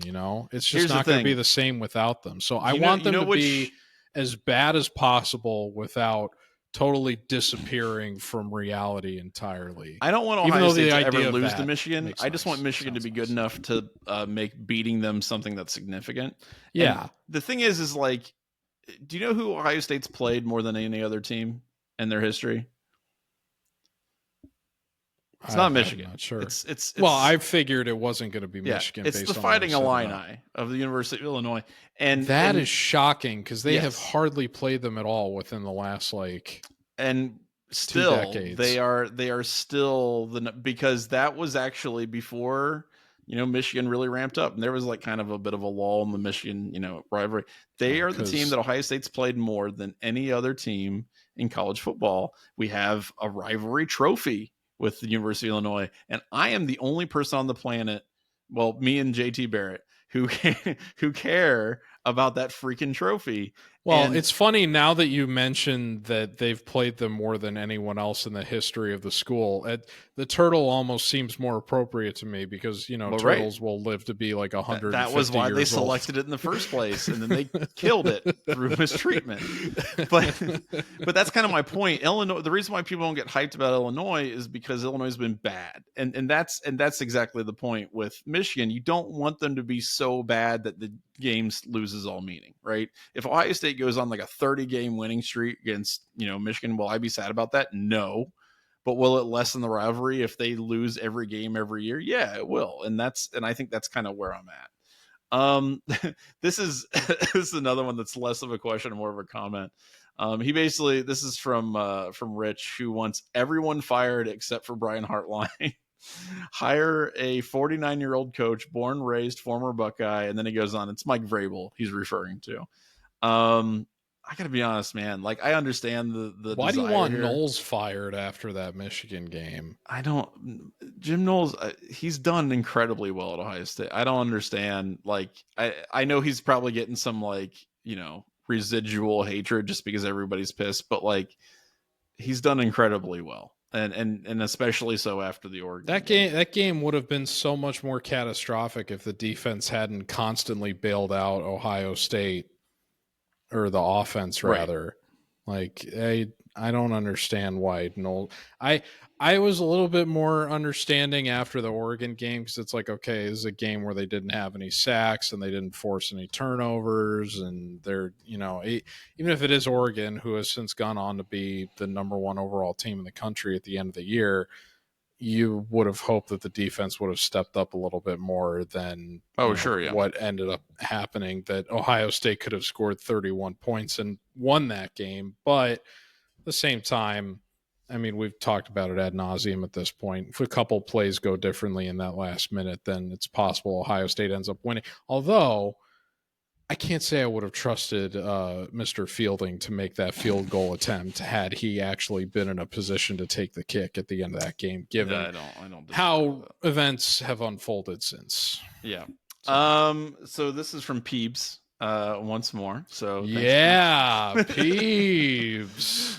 It's just not going to be the same without them. So I want them to be as bad as possible without totally disappearing from reality entirely. I don't want Ohio State to ever lose to Michigan. I just want Michigan to be good enough to make beating them something that's significant. Yeah. And the thing is like, do you know who Ohio State's played more than any other team in their history? It's not Michigan. Not sure. It's well, I figured it wasn't going to be Michigan. It's the Fighting Illini of the University of Illinois, and that is shocking because they have hardly played them at all within the last and still 2 decades. They are still because that was actually before Michigan really ramped up, and there was like kind of a bit of a lull in the Michigan rivalry. They are the team that Ohio State's played more than any other team in college football. We have a rivalry trophy with the University of Illinois. And I am the only person on the planet, well, me and JT Barrett, who care about that freaking trophy. Well, it's funny now that you mentioned that they've played them more than anyone else in the history of the school. The turtle almost seems more appropriate to me because, turtles will live to be like 100. That was why they selected it in the first place, and then they killed it through mistreatment. But that's kind of my point. Illinois. The reason why people don't get hyped about Illinois is because Illinois has been bad, and that's exactly the point with Michigan. You don't want them to be so bad that the games loses all meaning, right? If Ohio State goes on like a 30-game winning streak against Michigan, will I be sad about that? No. But will it lessen the rivalry if they lose every game every year? Yeah, it will. And I think that's kind of where I'm at. This is another one that's less of a question and more of a comment. This is from Rich, who wants everyone fired except for Brian Hartline. Hire a 49-year-old coach, born, raised, former Buckeye, and then he goes on. It's Mike Vrabel he's referring to. I gotta be honest, man. Like, I understand the why do you want here. Knowles fired after that Michigan game? Jim Knowles, he's done incredibly well at Ohio State. I don't understand. Like, I know he's probably getting some residual hatred just because everybody's pissed, but like, he's done incredibly well. And especially so after the Oregon game. That game would have been so much more catastrophic if the defense hadn't constantly bailed out Ohio State, or the offense rather. Like I don't understand why Noel. I was a little bit more understanding after the Oregon game because it's like, okay, this is a game where they didn't have any sacks and they didn't force any turnovers, and they're, even if it is Oregon, who has since gone on to be the number one overall team in the country at the end of the year, you would have hoped that the defense would have stepped up a little bit more than Sure, yeah. what ended up happening, that Ohio State could have scored 31 points and won that game. But at the same time, I mean, we've talked about it ad nauseum at this point. If a couple plays go differently in that last minute, then it's possible Ohio State ends up winning. Although I can't say I would have trusted Mr. Fielding to make that field goal attempt had he actually been in a position to take the kick at the end of that game, given I don't how events have unfolded since. Yeah. So this is from Peebs once more. So yeah, Peebs.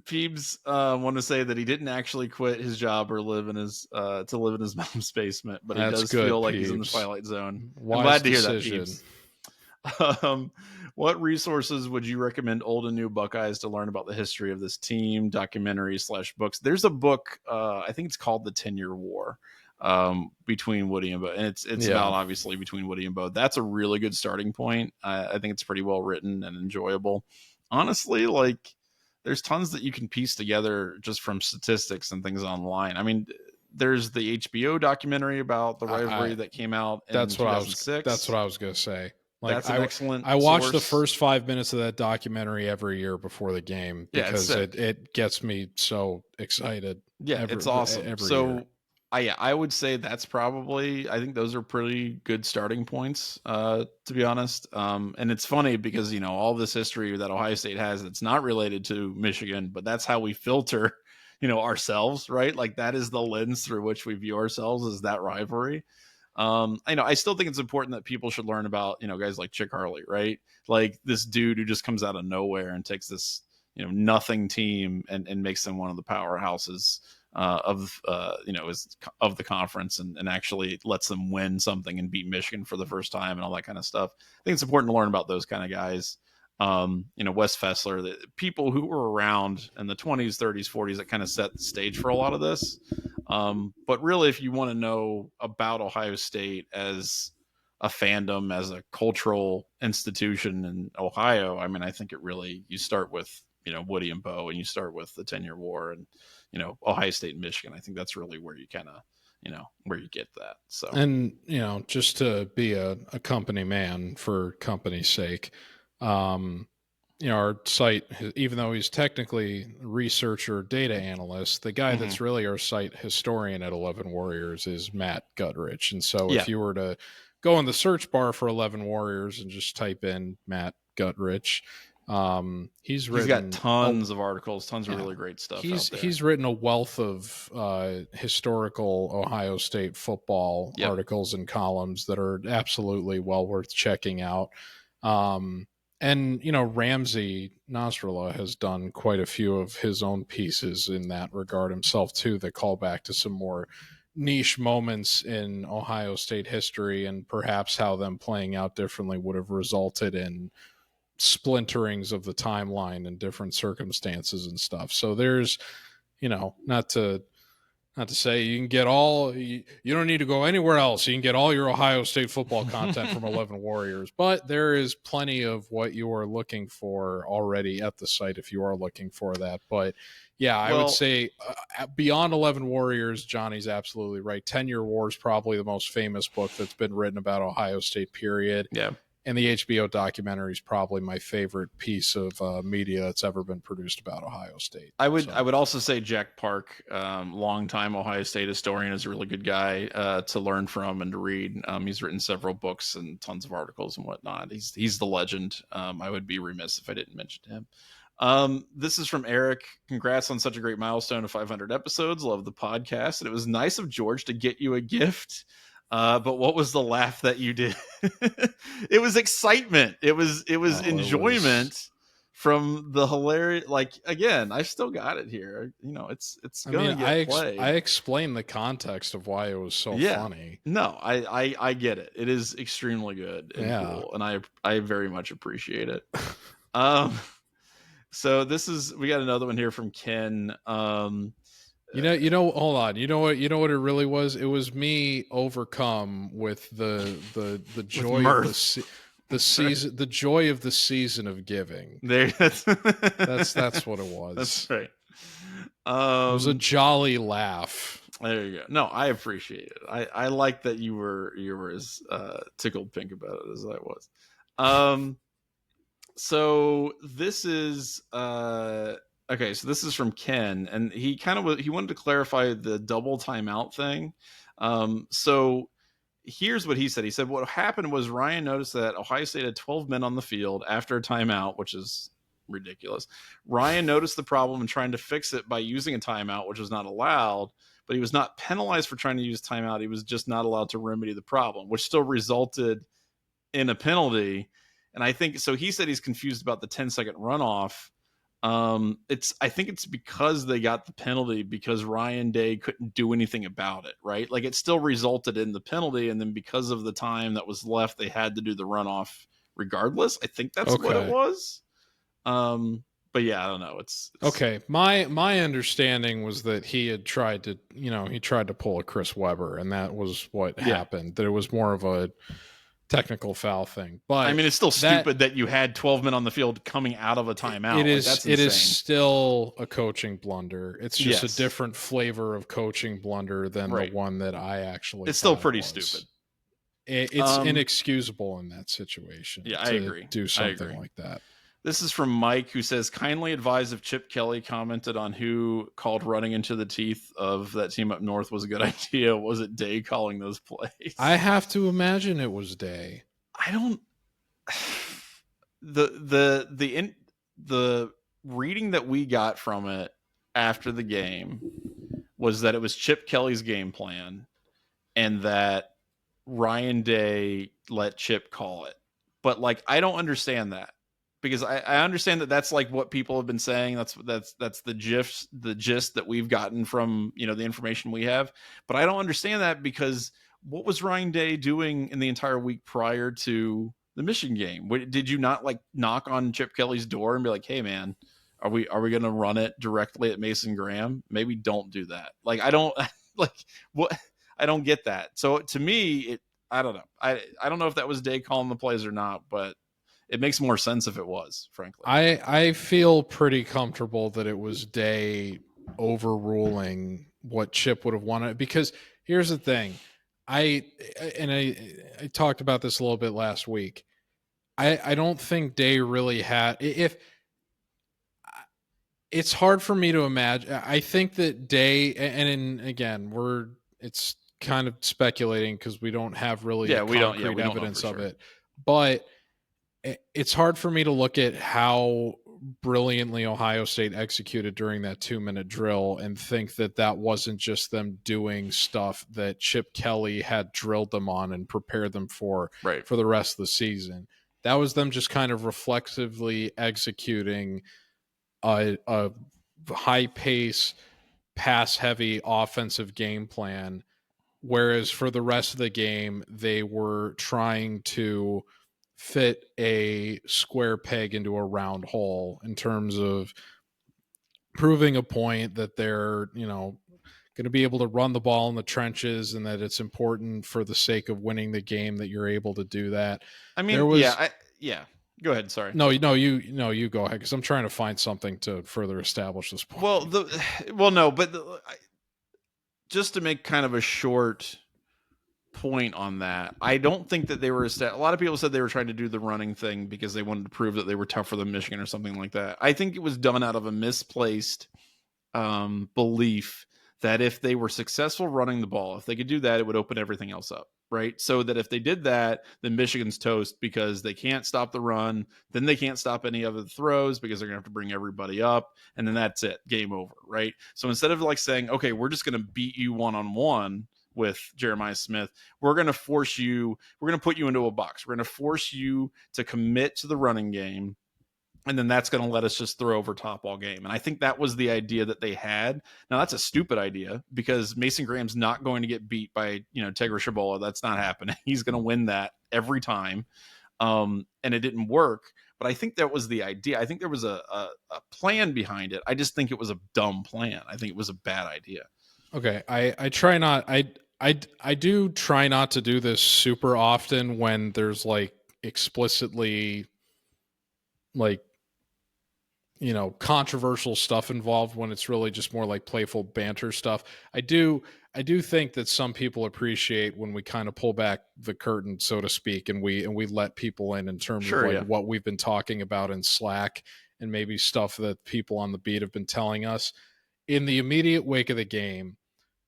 Peebs want to say that he didn't actually quit his job or live in his mom's basement, but he does feel like he's in the Twilight Zone. I'm glad to hear that, Peebs. What resources would you recommend old and new Buckeyes to learn about the history of this team? Documentaries/books. There's a book, I think it's called The 10-Year War, between Woody and Bo, and it's about, obviously, between Woody and Bo. That's a really good starting point. I think it's pretty well written and enjoyable. Honestly, like, there's tons that you can piece together just from statistics and things online. I mean, there's the HBO documentary about the rivalry that came out in 2006. That's what I was going to say. Like, that's an excellent I watch source. The first 5 minutes of that documentary every year before the game because it gets me so excited. Yeah, it's awesome. Year. I would say that's probably, I think those are pretty good starting points, to be honest. And it's funny because, all this history that Ohio State has, it's not related to Michigan, but that's how we filter, ourselves, right? Like, that is the lens through which we view ourselves, is that rivalry. I still think it's important that people should learn about, guys like Chick Harley, right? Like, this dude who just comes out of nowhere and takes this, nothing team and makes them one of the powerhouses of the conference and actually lets them win something and beat Michigan for the first time and all that kind of stuff. I think it's important to learn about those kind of guys. Wes Fessler, the people who were around in the 20s, 30s, 40s that kind of set the stage for a lot of this. But really, if you want to know about Ohio State as a fandom, as a cultural institution in Ohio, I mean, I think you start with, Woody and Bo, and you start with the 10-Year War and, Ohio State and Michigan. I think that's really where you kind of, where you get that. So, and, just to be a company man for company's sake, our site, even though he's technically researcher, data analyst, the guy that's really our site historian at 11 Warriors is Matt Guttrich. And so if you were to go in the search bar for 11 Warriors and just type in Matt Guttrich, he's got tons of articles, tons of really great stuff. He's written a wealth of historical Ohio State football articles and columns that are absolutely well worth checking out. And, Ramsey Nasrallah has done quite a few of his own pieces in that regard himself, too, that call back to some more niche moments in Ohio State history and perhaps how them playing out differently would have resulted in splinterings of the timeline and different circumstances and stuff. So there's, not to say you can get you don't need to go anywhere else. You can get all your Ohio State football content from 11 Warriors, but there is plenty of what you are looking for already at the site if you are looking for that. But yeah, I would say beyond 11 Warriors, Johnny's absolutely right. 10-Year War is probably the most famous book that's been written about Ohio State, period. Yeah. And the HBO documentary is probably my favorite piece of media that's ever been produced about Ohio State. I would also say Jack Park, longtime Ohio State historian, is a really good guy to learn from and to read. He's written several books and tons of articles and whatnot. He's the legend. I would be remiss if I didn't mention him. This is from Eric. Congrats on such a great milestone of 500 episodes. Love the podcast. And it was nice of George to get you a gift. But what was the laugh that you did? It was excitement. It was enjoyment from the hilarious. Like, again, I still got it here. It's going to get played. I explained the context of why it was so funny. No, I get it. It is extremely good and cool, and I very much appreciate it. So we got another one here from Ken. Hold on. You know what it really was? It was me overcome with the joy of the season, the joy of the season of giving. That's what it was. That's right. It was a jolly laugh. There you go. No, I appreciate it. I like that you were as tickled pink about it as I was. So this is okay. So this is from Ken, and he wanted to clarify the double timeout thing. So here's what he said. He said what happened was Ryan noticed that Ohio State had 12 men on the field after a timeout, which is ridiculous. Ryan noticed the problem and trying to fix it by using a timeout, which was not allowed. But he was not penalized for trying to use timeout. He was just not allowed to remedy the problem, which still resulted in a penalty. And I think so. He said he's confused about the 10-second runoff. I think it's because they got the penalty because Ryan Day couldn't do anything about it, right? Like it still resulted in the penalty, and then because of the time that was left, they had to do the runoff regardless. I think that's what it was. But yeah, I don't know. It's okay. My understanding was that he had tried to, pull a Chris Webber, and that was what happened. That it was more of a technical foul thing. But I mean, it's still stupid that you had 12 men on the field coming out of a timeout. It is still a coaching blunder. It's just a different flavor of coaching blunder than the one that I actually. It's still pretty stupid. It's inexcusable in that situation. Yeah, I agree. Do something like that. This is from Mike, who says, kindly advise if Chip Kelly commented on who called running into the teeth of that team up north was a good idea. Was it Day calling those plays? I have to imagine it was Day. I don't. The reading that we got from it after the game was that it was Chip Kelly's game plan and that Ryan Day let Chip call it. But like, I don't understand that. Because I understand that that's like what people have been saying. That's the gist that we've gotten from, the information we have. But I don't understand that because what was Ryan Day doing in the entire week prior to the Michigan game? Did you not like knock on Chip Kelly's door and be like, hey man, are we going to run it directly at Mason Graham? Maybe don't do that. Like, I don't like what, I don't get that. So to me, I don't know. I don't know if that was Day calling the plays or not, but it makes more sense if it was, frankly. I feel pretty comfortable that it was Day overruling what Chip would have wanted. Because here's the thing. I talked about this a little bit last week. I don't think Day really had... It's hard for me to imagine. I think that Day... again, it's kind of speculating because we don't have really concrete evidence of it. But... it's hard for me to look at how brilliantly Ohio State executed during that 2-minute drill and think that wasn't just them doing stuff that Chip Kelly had drilled them on and prepared them for the rest of the season. That was them just kind of reflexively executing a high pace, pass heavy offensive game plan. Whereas for the rest of the game, they were trying to fit a square peg into a round hole in terms of proving a point that they're, going to be able to run the ball in the trenches and that it's important for the sake of winning the game that you're able to do that. I mean, Go ahead. Sorry. No, you go ahead because I'm trying to find something to further establish this point. Just to make kind of a short point on that, I don't think that they were a lot of people said they were trying to do the running thing because they wanted to prove that they were tougher than Michigan or something like that. I think it was done out of a misplaced belief that if they were successful running the ball, if they could do that, it would open everything else up, right? So that if they did that, then Michigan's toast because they can't stop the run, then they can't stop any other throws because they're gonna have to bring everybody up, and then that's it, game over, right? So instead of like saying, okay, we're just gonna beat you one-on-one with Jeremiah Smith, we're going to put you into a box. We're going to force you to commit to the running game. And then that's going to let us just throw over top all game. And I think that was the idea that they had. Now that's a stupid idea because Mason Graham's not going to get beat by, Tegra Shabola. That's not happening. He's going to win that every time. And it didn't work. but I think that was the idea. I think there was a plan behind it. I just think it was a dumb plan. I think it was a bad idea. Okay, I try not I do try not to do this super often when there's like explicitly like controversial stuff involved, when it's really just more like playful banter stuff. I do think that some people appreciate when we kind of pull back the curtain, so to speak, and we let people in terms Sure, of like yeah. what we've been talking about in Slack and maybe stuff that people on the beat have been telling us in the immediate wake of the game.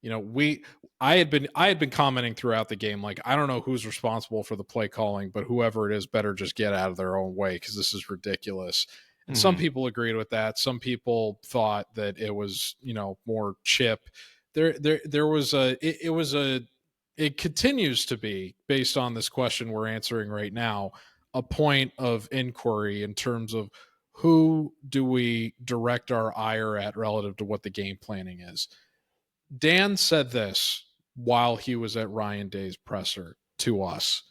I had been commenting throughout the game, like, I don't know who's responsible for the play calling, but whoever it is better just get out of their own way, because this is ridiculous. And some people agreed with that. Some people thought that it was, more chip. There was it continues to be, based on this question we're answering right now, a point of inquiry in terms of who do we direct our ire at relative to what the game planning is. Dan said this while he was at Ryan Day's presser to us.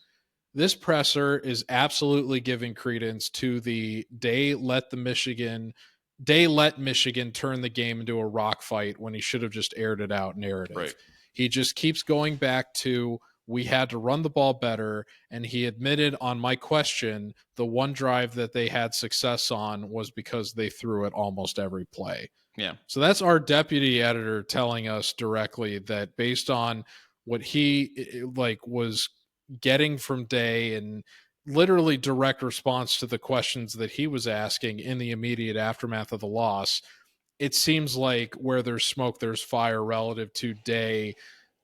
This presser is absolutely giving credence to the Day let Michigan turn the game into a rock fight when he should have just aired it out narrative. Right. He just keeps going back to, we had to run the ball better, and he admitted on my question the one drive that they had success on was because they threw it almost every play. Yeah. So that's our deputy editor telling us directly that based on what he was getting from Day and literally direct response to the questions that he was asking in the immediate aftermath of the loss, it seems like where there's smoke, there's fire relative to Day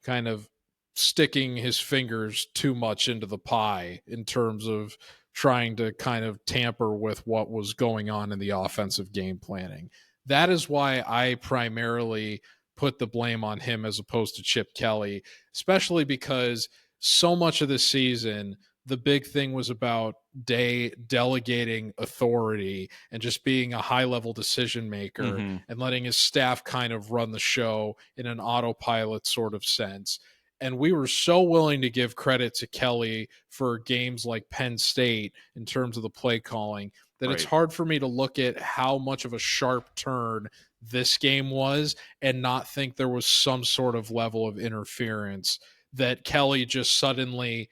kind of sticking his fingers too much into the pie in terms of trying to kind of tamper with what was going on in the offensive game planning. That is why I primarily put the blame on him as opposed to Chip Kelly, especially because so much of the season, the big thing was about Day delegating authority and just being a high-level decision maker and letting his staff kind of run the show in an autopilot sort of sense. And we were so willing to give credit to Kelly for games like Penn State in terms of the play calling that it's hard for me to look at how much of a sharp turn this game was and not think there was some sort of level of interference that Kelly just suddenly,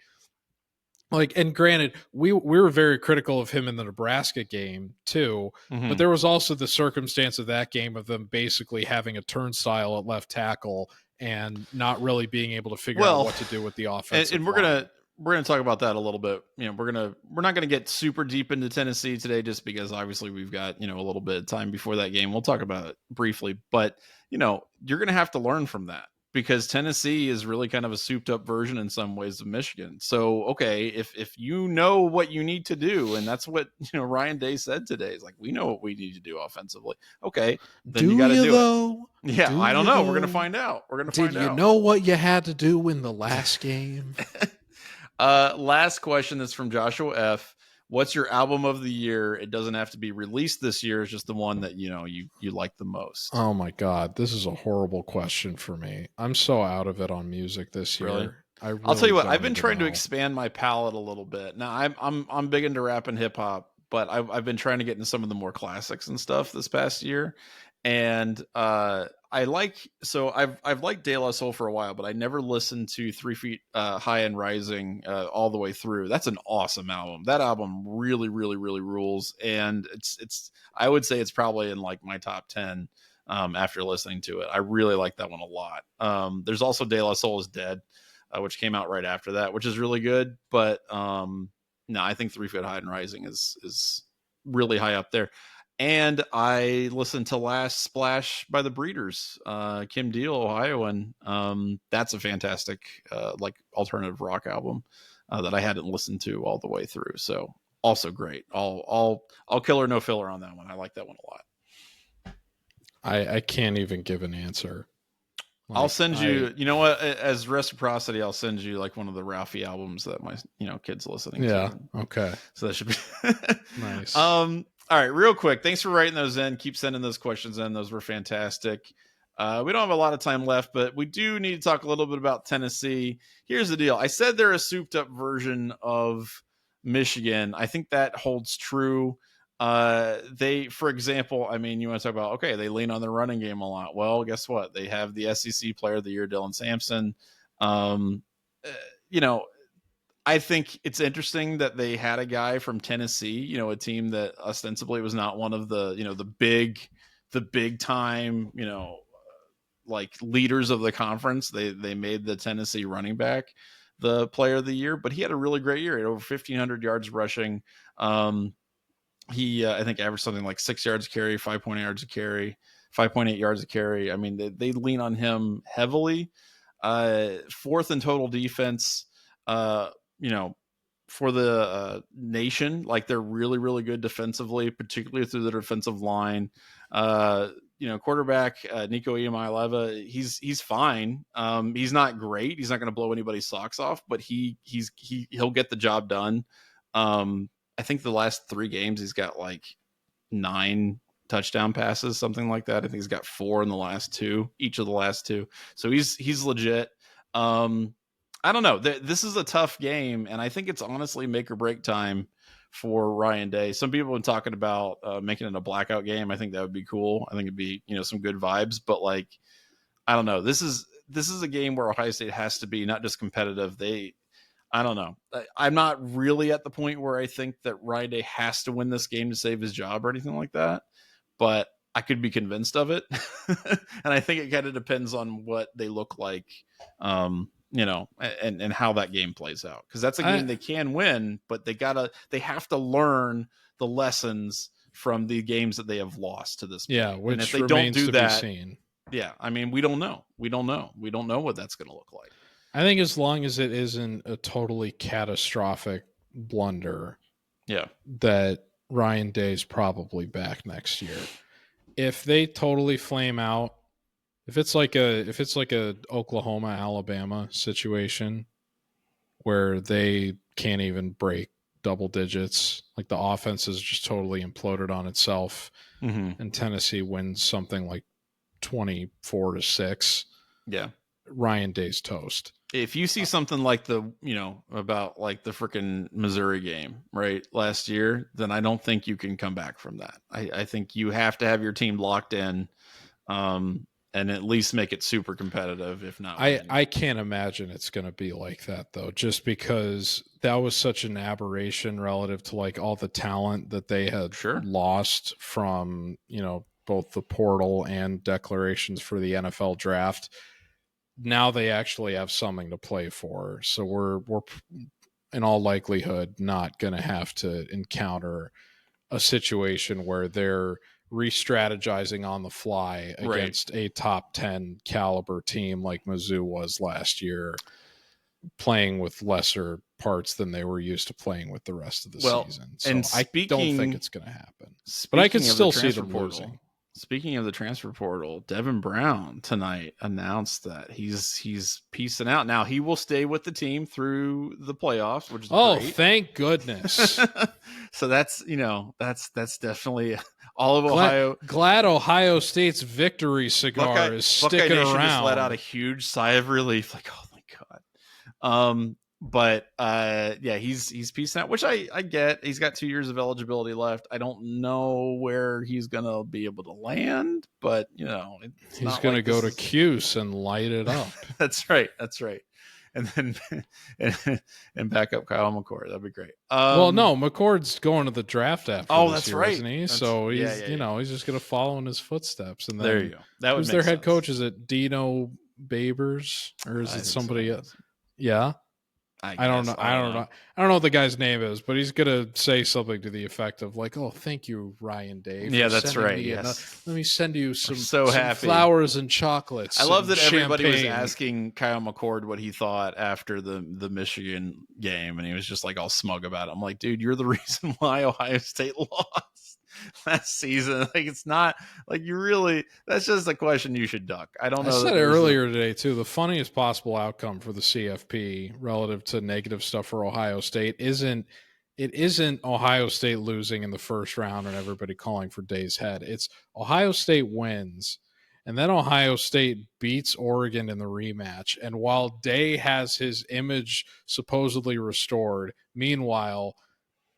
and granted, we were very critical of him in the Nebraska game too, but there was also the circumstance of that game of them basically having a turnstile at left tackle and not really being able to figure out what to do with the offense. And we're gonna talk about that a little bit. We're not gonna get super deep into Tennessee today, just because obviously we've got a little bit of time before that game. We'll talk about it briefly, but you're gonna have to learn from that, because Tennessee is really kind of a souped up version in some ways of Michigan. So, okay, if you know what you need to do, and that's what Ryan Day said today, is like, we know what we need to do offensively. Okay, then you got to do it. Yeah, I don't know. We're gonna find out. Did you know what you had to do in the last game? Last question is from Joshua F. What's your album of the year? It doesn't have to be released this year. It's just the one that you like the most. Oh my God, this is a horrible question for me. I'm so out of it on music this year. Really? Really, I'll tell you what. I've been trying to expand my palette a little bit. Now I'm big into rap and hip hop, but I've been trying to get into some of the more classics and stuff this past year. And I've liked De La Soul for a while, but I never listened to 3 Feet High and Rising all the way through. That's an awesome album. That album really, really, really rules. And I would say it's probably in like my top 10 after listening to it. I really like that one a lot. There's also De La Soul is Dead, which came out right after that, which is really good. But no, I think 3 Feet High and Rising is really high up there. And I listened to Last Splash by the Breeders, Kim Deal, Ohioan. That's a fantastic alternative rock album that I hadn't listened to all the way through. So also great. I'll kill or no filler on that one. I like that one a lot. I can't even give an answer. I'll send you, as reciprocity, I'll send you like one of the Ralphie albums that my, kids listening to. Yeah. Okay. So that should be nice. All right, real quick. Thanks for writing those in. Keep sending those questions in. Those were fantastic. We don't have a lot of time left, but we do need to talk a little bit about Tennessee. Here's the deal. I said they're a souped up version of Michigan. I think that holds true. They, for example, I mean, you want to talk about, okay, they lean on their running game a lot. Well, guess what? They have the SEC Player of the Year, Dylan Sampson. You know, I think it's interesting that they had a guy from Tennessee, you know, a team that ostensibly was not one of the, you know, the big time, you know, like leaders of the conference. They made the Tennessee running back the Player of the Year, but he had a really great year. He had over 1,500 yards rushing. He I think averaged something like 6 yards a carry, 5.8 yards a carry, 5.8 yards a carry. I mean, they lean on him heavily. Fourth in total defense. You know, for the nation, like they're really, really good defensively, particularly through the defensive line. You know, quarterback Nico Iamaleava, he's fine. He's not great. He's not going to blow anybody's socks off, but he'll get the job done. I think the last 3 games he's got like 9 touchdown passes, something like that. I think he's got 4 in the last 2, each of the last 2. So he's legit. I don't know. This is a tough game, and I think it's honestly make or break time for Ryan Day. Some people have been talking about making it a blackout game. I think that would be cool. I think it'd be, you know, some good vibes. But like, I don't know. This is a game where Ohio State has to be not just competitive. I don't know. I'm not really at the point where I think that Ryan Day has to win this game to save his job or anything like that. But I could be convinced of it. And I think it kind of depends on what they look like. You know, and how that game plays out, because that's a game they can win, but they have to learn the lessons from the games that they have lost to this point. Yeah, which and if they don't do that, be seen. Yeah, I mean, we don't know what that's going to look like. I think as long as it isn't a totally catastrophic blunder, yeah, that Ryan Day's probably back next year. If they totally flame out, if it's like a Oklahoma Alabama situation where they can't even break double digits, like the offense is just totally imploded on itself, and Tennessee wins something like 24-6, yeah, Ryan Day's toast. If you see something like about like the freaking Missouri game, right, last year, then I don't think you can come back from that. I think you have to have your team locked in. And at least make it super competitive, if not. I can't imagine it's going to be like that, though, just because that was such an aberration relative to like all the talent that they had lost from, you know, both the portal and declarations for the NFL draft. Now they actually have something to play for. So we're in all likelihood not going to have to encounter a situation where they're re-strategizing on the fly against a top 10 caliber team like Mizzou was last year, playing with lesser parts than they were used to playing with the rest of the season. So I don't think it's going to happen. But I can still see them losing. Speaking of the transfer portal, Devin Brown tonight announced that he's peacing out. Now he will stay with the team through the playoffs, which is great. Thank goodness. So that's definitely all of Ohio. Glad Ohio State's victory cigar is sticking around. Just let out a huge sigh of relief, like, oh my God. But yeah, he's peacing out, which I get. He's got 2 years of eligibility left. I don't know where he's gonna be able to land, but you know, he's gonna go to Cuse and light it up. That's right. And then and back up Kyle McCord. That'd be great. Well, no, McCord's going to the draft after. Oh, this that's year, right. Isn't he? So he's he's just gonna follow in his footsteps. And then, there you go. That who's their head coach? Is it Dino Babers or is it somebody else? Yeah. I don't know. I don't know what the guy's name is, but he's gonna say something to the effect of like, "Oh, thank you, Ryan Day. Yeah, that's right. Yes. Let me send you some happy. flowers and chocolates." I love that everybody was champagne. asking Kyle McCord what he thought after the Michigan game, and he was just like all smug about it. I'm like, dude, you're the reason why Ohio State lost last season. Like, it's not like you really. That's just a question you should duck. I don't know. I said it earlier today too. The funniest possible outcome for the CFP relative to negative stuff for Ohio State isn't Ohio State losing in the first round and everybody calling for Day's head. It's Ohio State wins, and then Ohio State beats Oregon in the rematch. And while Day has his image supposedly restored, meanwhile,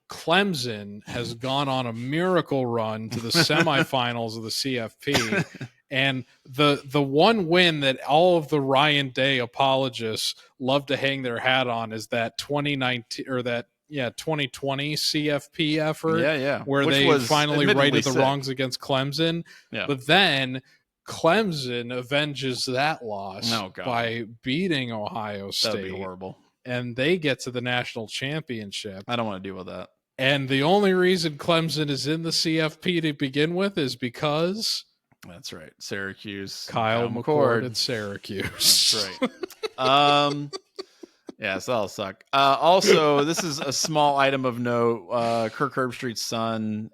Clemson has gone on a miracle run to the semifinals of the CFP. And the one win that all of the Ryan Day apologists love to hang their hat on is that 2019 or that 2020 CFP effort, where which they finally righted the wrongs against Clemson. Yeah. But then Clemson avenges that loss by beating Ohio State. That'd be horrible. And they get to the national championship. I don't want to deal with that. And the only reason Clemson is in the CFP to begin with is because... That's right. Syracuse. Kyle McCord at Syracuse. That's right. Yeah, so that'll suck. Also, this is a small item of note. Kirk Herbstreit's son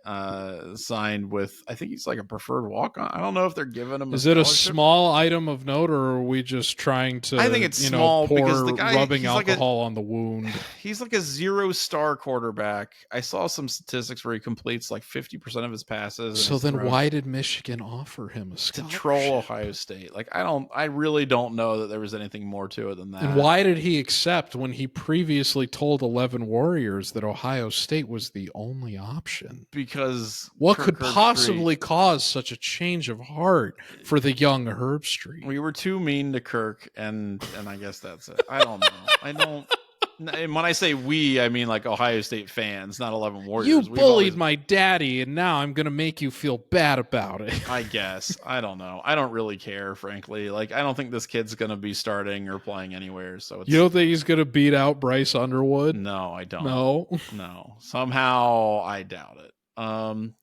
signed with, I think he's like a preferred walk-on. I don't know if they're giving him. Is it a small item of note, or are we just trying to? I think it's small because the guy rubbing alcohol on the wound. He's like a 0-star quarterback. I saw some statistics where he completes like 50% of his passes. So then, why did Michigan offer him a scholarship? To troll Ohio State? Like I really don't know that there was anything more to it than that. And why did he accept when he previously told 11 Warriors that Ohio State was the only option? Because what could possibly cause such a change of heart for the young Herbstreit? We were too mean to Kirk, and I guess that's it. I don't know. And when I say we, I mean like Ohio State fans, not 11 Warriors. You bullied my daddy, and now I'm going to make you feel bad about it. I guess. I don't know. I don't really care, frankly. Like, I don't think this kid's going to be starting or playing anywhere. So you don't think he's going to beat out Bryce Underwood? No, I don't. No. Somehow, I doubt it.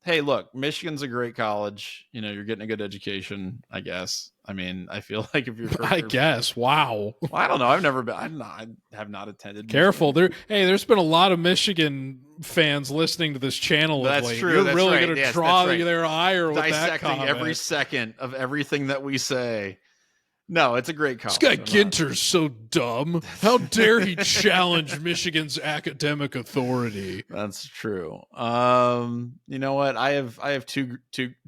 Hey, look, Michigan's a great college. You know, you're getting a good education, I guess. I mean, I feel like if you're, I guess. Wow. Well, I don't know. I've never been. I have not attended. Careful, there's been a lot of Michigan fans listening to this channel. That's true. You're that's really right. going to yes, draw right. their ire with dissecting that comment. Every second of everything that we say. No, it's a great college. This guy Ginter's so dumb. How dare he challenge Michigan's academic authority? That's true. You know what? I have two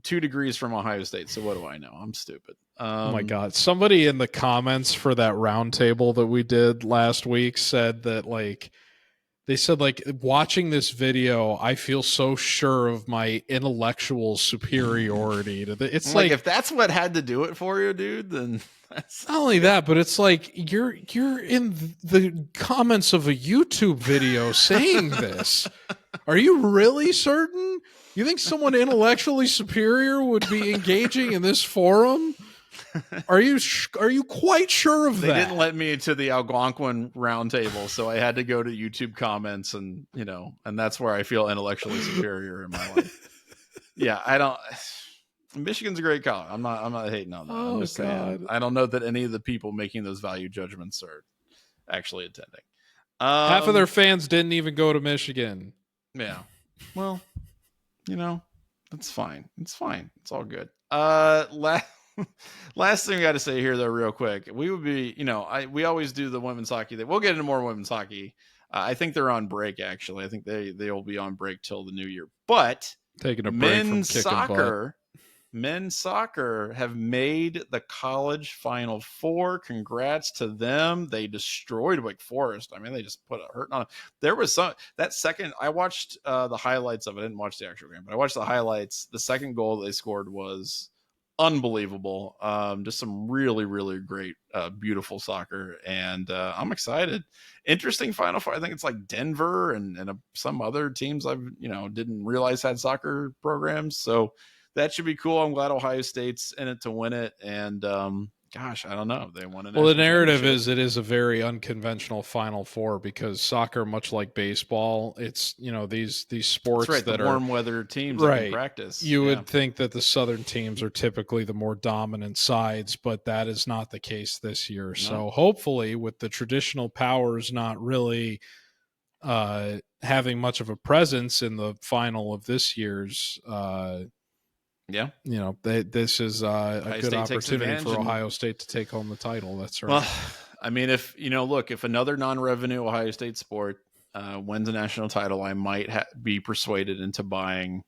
degrees from Ohio State, so what do I know? I'm stupid. Oh my God. Somebody in the comments for that roundtable that we did last week said that, like, they said, like, watching this video, I feel so sure of my intellectual superiority. It's like if that's what had to do it for you, dude, then that's not only that, but it's like you're in the comments of a YouTube video saying this. Are you really certain? You think someone intellectually superior would be engaging in this forum? Are you quite sure of that? They didn't let me into the Algonquin roundtable, so I had to go to YouTube comments, and and that's where I feel intellectually superior in my life. Yeah, I don't. Michigan's a great college. I'm not hating on that. I'm just saying, I don't know that any of the people making those value judgments are actually attending. Half of their fans didn't even go to Michigan. Yeah. Well, that's fine. It's fine. It's all good. Last thing we got to say here, though, real quick, we would be, we always do the women's hockey. We'll get into more women's hockey. I think they're on break, actually. I think they'll be on break till the new year. But taking a break from kicking butt. Men's soccer have made the college Final Four. Congrats to them. They destroyed Wake Forest. I mean, they just put a hurt on them. There was that second, I watched the highlights of it. I didn't watch the actual game, but I watched the highlights. The second goal they scored was unbelievable. Just some really, really great, beautiful soccer. And I'm excited. Interesting Final Four. I think it's like Denver and some other teams I've, didn't realize had soccer programs. So that should be cool. I'm glad Ohio State's in it to win it. And gosh, I don't know. They won it. Well, the narrative is it is a very unconventional Final Four because soccer, much like baseball, it's these sports that the are warm weather teams right. that can practice. You would think that the Southern teams are typically the more dominant sides, but that is not the case this year. No. So hopefully, with the traditional powers not really having much of a presence in the final of this year's. This is a good opportunity for Ohio State to take home the title. That's right. Well, I mean, if another non-revenue Ohio State sport wins a national title, I might be persuaded into buying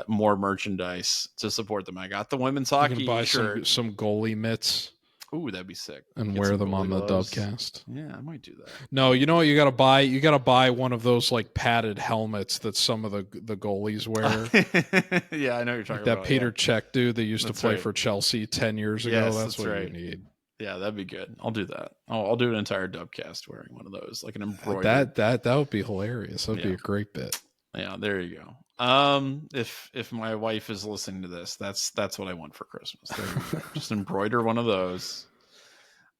more merchandise to support them. I got the women's hockey buy shirt. some goalie mitts. Ooh, that'd be sick. And Get wear some them on goalie the gloves. Dubcast. Yeah, I might do that. No, you know what you gotta buy? You gotta buy one of those like padded helmets that some of the goalies wear. Yeah, I know what you're talking Like that about. Peter Cech dude that used to play right. for Chelsea 10 years ago. Yes, that's what right. you need. Yeah, that'd be good. I'll do that. I'll do an entire Dubcast wearing one of those, like an embroidered. That would be hilarious. That'd be a great bit. Yeah, there you go. If my wife is listening to this, that's what I want for Christmas. There you go. Just embroider one of those.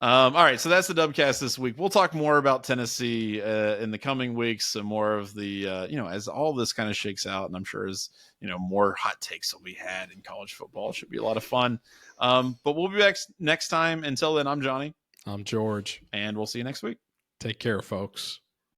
All right, so that's the Dubcast this week. We'll talk more about Tennessee in the coming weeks, some more of the as all this kind of shakes out, and I'm sure as more hot takes will be had in college football. It should be a lot of fun. But we'll be back next time. Until then, I'm Johnny. I'm George, and we'll see you next week. Take care, folks.